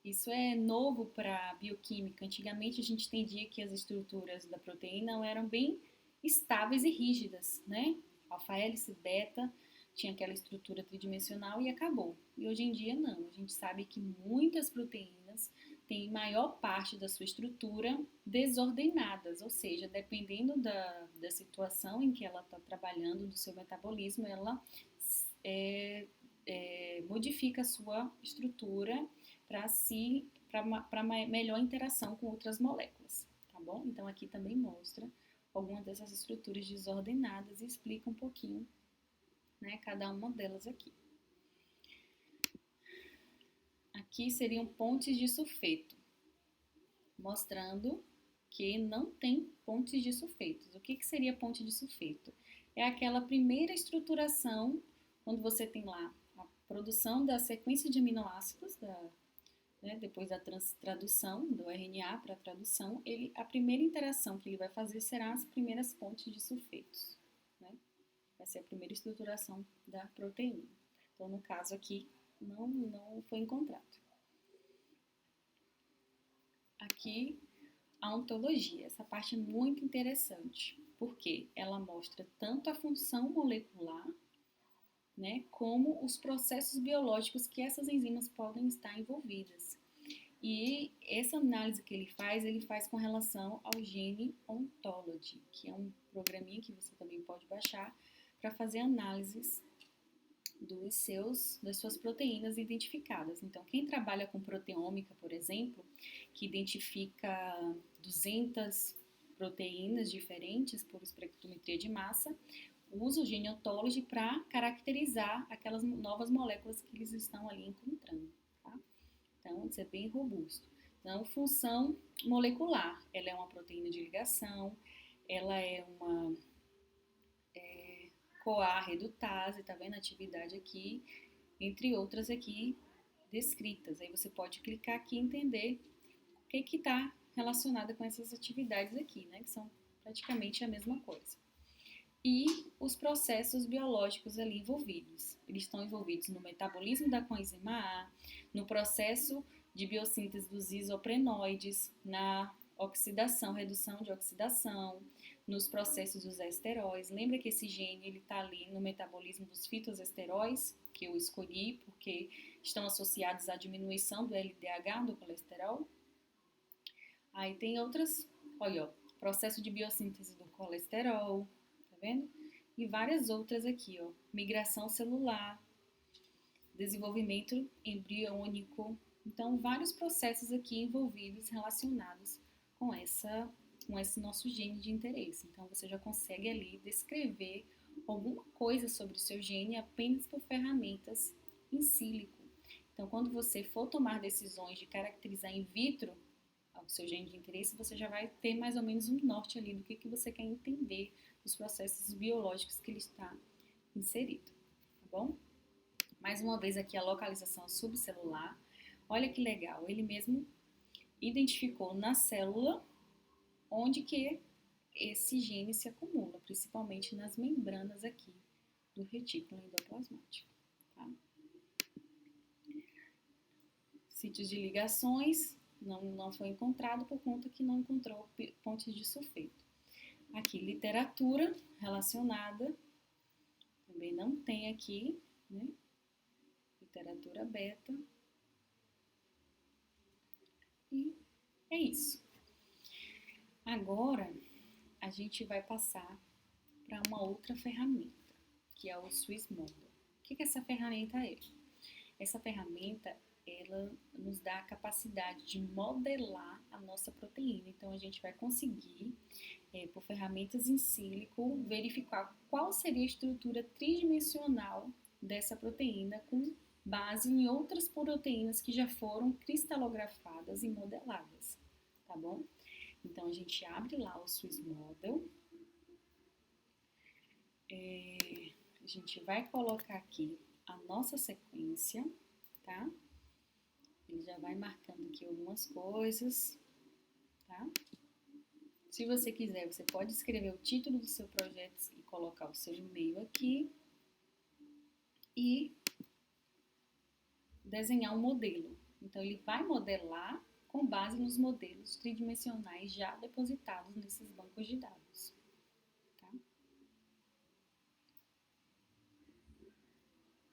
Isso é novo para a bioquímica. Antigamente a gente entendia que as estruturas da proteína eram bem estáveis e rígidas, né? Alfa-hélice, beta, tinha aquela estrutura tridimensional e acabou. E hoje em dia não. A gente sabe que muitas proteínas têm maior parte da sua estrutura desordenadas, ou seja, dependendo da situação em que ela está trabalhando, do seu metabolismo, ela modifica a sua estrutura para melhor interação com outras moléculas, tá bom? Então aqui também mostra algumas dessas estruturas desordenadas e explica um pouquinho, né, cada uma delas aqui. Aqui seriam pontes de sulfeto, mostrando que não tem pontes de sulfetos. O que seria ponte de sulfeto? É aquela primeira estruturação, quando você tem lá a produção da sequência de aminoácidos, depois da tradução do RNA para a tradução, a primeira interação que ele vai fazer será as primeiras pontes de sulfetos. Né? Vai ser a primeira estruturação da proteína. Então, no caso aqui, não foi encontrado. Aqui, a ontologia. Essa parte é muito interessante, porque ela mostra tanto a função molecular, né, como os processos biológicos que essas enzimas podem estar envolvidas. E essa análise que ele faz com relação ao Gene Ontology, que é um programinha que você também pode baixar para fazer análises das suas proteínas identificadas. Então, quem trabalha com proteômica, por exemplo, que identifica 200 proteínas diferentes por espectrometria de massa, usa o Gene Ontology para caracterizar aquelas novas moléculas que eles estão ali encontrando. Tá? Então, isso é bem robusto. Então, função molecular, ela é uma proteína de ligação, ela é uma CoA redutase, tá vendo a atividade aqui, entre outras aqui descritas. Aí você pode clicar aqui e entender o que está relacionado com essas atividades aqui, né, que são praticamente a mesma coisa. E os processos biológicos ali envolvidos. Eles estão envolvidos no metabolismo da coenzima A, no processo de biossíntese dos isoprenoides, na oxidação, redução de oxidação, nos processos dos esteróis. Lembra que esse gene ele está ali no metabolismo dos fitoesteróis, que eu escolhi porque estão associados à diminuição do LDH, do colesterol. Aí tem outras, olha, ó, processo de biossíntese do colesterol, tá vendo? E várias outras aqui, ó, migração celular, desenvolvimento embriônico, Então, vários processos aqui envolvidos relacionados com esse nosso gene de interesse. Então, você já consegue ali descrever alguma coisa sobre o seu gene apenas por ferramentas in silico. Então, quando você for tomar decisões de caracterizar in vitro o seu gene de interesse, você já vai ter mais ou menos um norte ali do que você quer entender dos processos biológicos que ele está inserido, tá bom? Mais uma vez aqui a localização subcelular. Olha que legal, ele mesmo identificou na célula onde que esse gene se acumula, principalmente nas membranas aqui do retículo endoplasmático. Tá? Sítios de ligações não foi encontrado por conta que não encontrou pontes de sulfeto. Aqui, literatura relacionada, também não tem aqui, né? Literatura beta. E é isso. Agora, a gente vai passar para uma outra ferramenta, que é o Swiss Model. O que essa ferramenta é? Essa ferramenta, ela nos dá a capacidade de modelar a nossa proteína. Então, a gente vai conseguir, por ferramentas in silico, verificar qual seria a estrutura tridimensional dessa proteína com base em outras proteínas que já foram cristalografadas e modeladas, tá bom? Então, a gente abre lá o Swiss Model. A gente vai colocar aqui a nossa sequência, tá? Ele já vai marcando aqui algumas coisas, tá? Se você quiser, você pode escrever o título do seu projeto e colocar o seu e-mail aqui e desenhar um modelo. Então, ele vai modelar com base nos modelos tridimensionais já depositados nesses bancos de dados. Tá?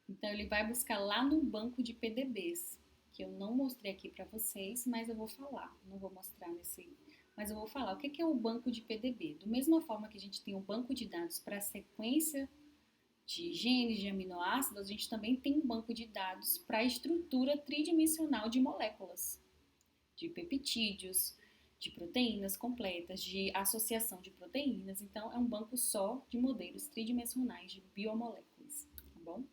Então, ele vai buscar lá no banco de PDBs, que eu não mostrei aqui para vocês, mas eu vou falar. Não vou mostrar nesse... Mas eu vou falar o que é o banco de PDB. Da mesma forma que a gente tem um banco de dados para a sequência de genes, de aminoácidos, a gente também tem um banco de dados para a estrutura tridimensional de moléculas, de peptídeos, de proteínas completas, de associação de proteínas. Então, é um banco só de modelos tridimensionais de biomoléculas, tá bom?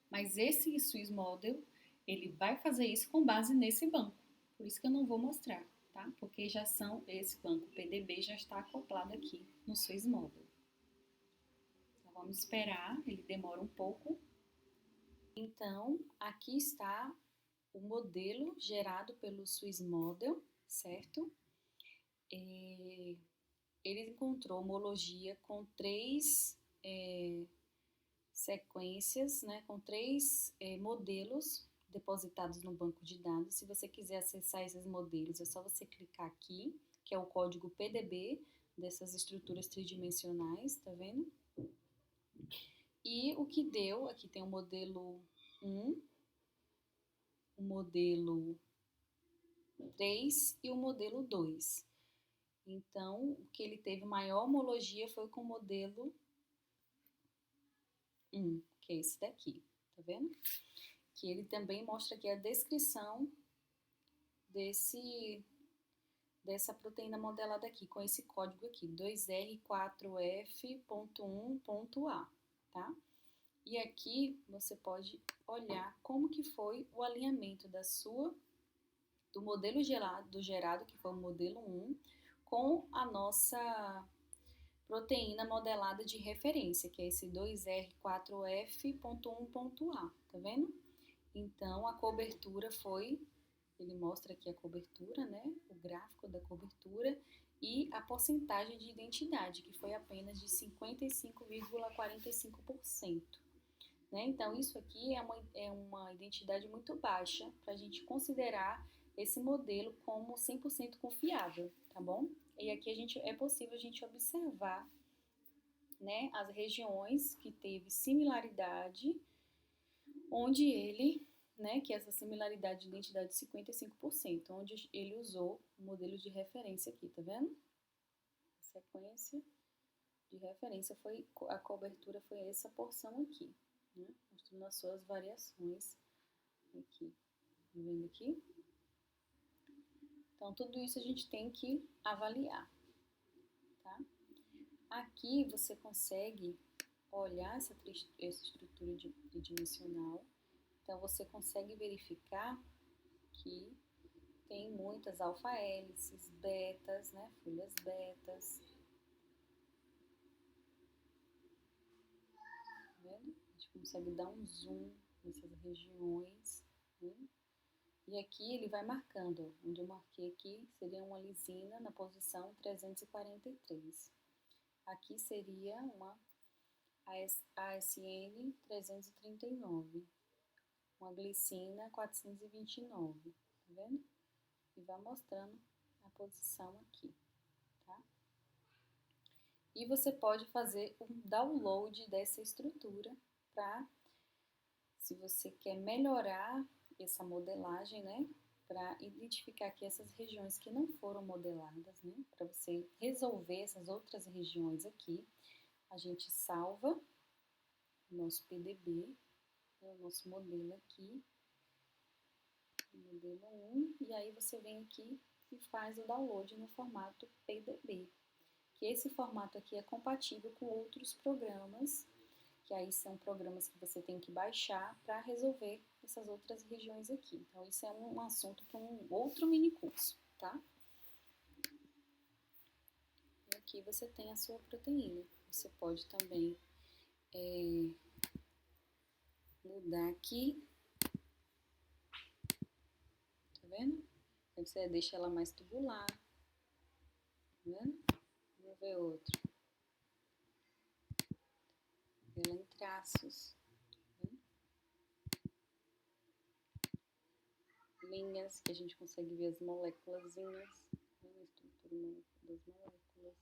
Mas esse Swiss Model, ele vai fazer isso com base nesse banco. Por isso que eu não vou mostrar, tá? Porque esse banco PDB já está acoplado aqui no Swiss Model. Então, vamos esperar, ele demora um pouco. Então, aqui está o modelo gerado pelo Swiss Model, certo? Ele encontrou homologia com 3 sequências, né, com 3 modelos depositados no banco de dados. Se você quiser acessar esses modelos, é só você clicar aqui, que é o código PDB dessas estruturas tridimensionais, tá vendo? E o que deu, aqui tem o modelo 1, o modelo 3 e o modelo 2. Então, o que ele teve maior homologia foi com o modelo 1, que é esse daqui, tá vendo? Que ele também mostra aqui a descrição dessa proteína modelada aqui, com esse código aqui, 2R4F.1.A, tá? E aqui você pode olhar como que foi o alinhamento do modelo gerado, que foi o modelo 1, com a nossa proteína modelada de referência, que é esse 2R4F.1.A, tá vendo? Então, a cobertura ele mostra aqui a cobertura, né? O gráfico da cobertura e a porcentagem de identidade, que foi apenas de 55,45%. Né? Então, isso aqui é uma identidade muito baixa para a gente considerar esse modelo como 100% confiável, tá bom? E aqui é possível a gente observar, né, as regiões que teve similaridade, onde ele, né, que essa similaridade de identidade de 55%, onde ele usou o modelo de referência aqui, tá vendo? A sequência de referência a cobertura foi essa porção aqui, né, mostrando as suas variações Aqui, tá vendo aqui? Então, tudo isso a gente tem que avaliar, tá? Aqui você consegue olhar essa estrutura tridimensional. Então, você consegue verificar que tem muitas alfa-hélices, betas, né? Folhas betas. Tá vendo? A gente consegue dar um zoom nessas regiões, né? E aqui ele vai marcando, onde eu marquei aqui seria uma lisina na posição 343. Aqui seria uma ASN 339, uma glicina 429, tá vendo? E vai mostrando a posição aqui, tá? E você pode fazer um download dessa estrutura para, se você quer melhorar essa modelagem, né? Para identificar aqui essas regiões que não foram modeladas, né? Para você resolver essas outras regiões aqui, a gente salva o nosso PDB, né, o nosso modelo aqui, modelo 1, e aí você vem aqui e faz o download no formato PDB, que esse formato aqui é compatível com outros programas, que aí são programas que você tem que baixar para resolver essas outras regiões aqui. Então, isso é um assunto para um outro mini curso, tá? E aqui você tem a sua proteína. Você pode também mudar aqui, tá vendo? Aí você deixa ela mais tubular, tá vendo? Vamos ver outro. Ela em traços, tá vendo? Linhas, que a gente consegue ver as moléculazinhas, né? A estrutura das moléculas.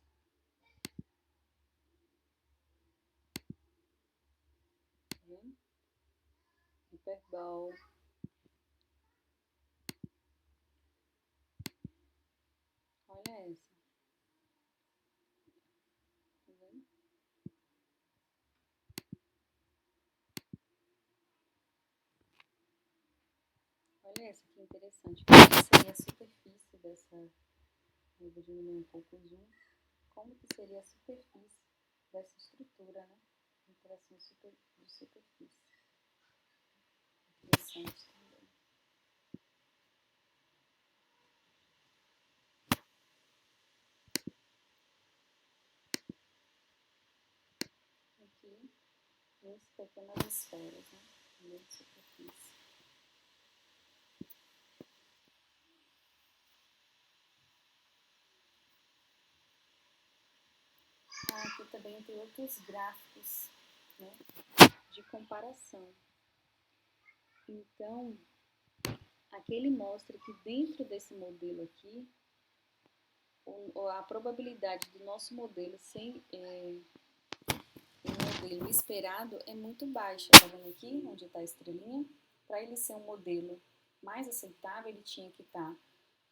Tá vendo? Hiperbol. Olha essa. Tá vendo? Olha essa que interessante. Como que seria a superfície dessa... Eu vou diminuir um pouco o zoom. Como que seria a superfície dessa estrutura, né? Interação de superfície. Interessante também. Aqui, isso pequenas esferas, né? Meio de superfície. Aqui também tem outros gráficos, né, de comparação. Então, aqui ele mostra que dentro desse modelo aqui, a probabilidade do nosso modelo ser o modelo esperado é muito baixa. Tá vendo aqui onde está a estrelinha? Para ele ser um modelo mais aceitável, ele tinha que estar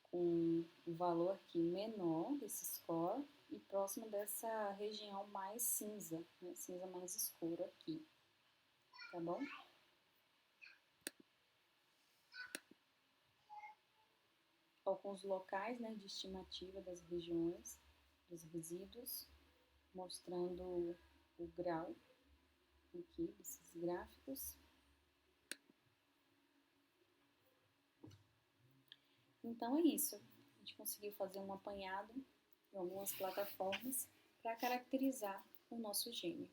com o valor aqui menor desse score e próximo dessa região mais cinza, né? Cinza mais escuro aqui, tá bom? Alguns locais, né, de estimativa das regiões, dos resíduos, mostrando o grau aqui desses gráficos. Então é isso, a gente conseguiu fazer um apanhado em algumas plataformas para caracterizar o nosso gene.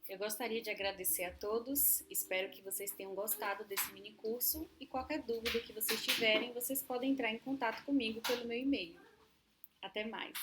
Eu gostaria de agradecer a todos, espero que vocês tenham gostado desse mini curso e qualquer dúvida que vocês tiverem, vocês podem entrar em contato comigo pelo meu e-mail. Até mais!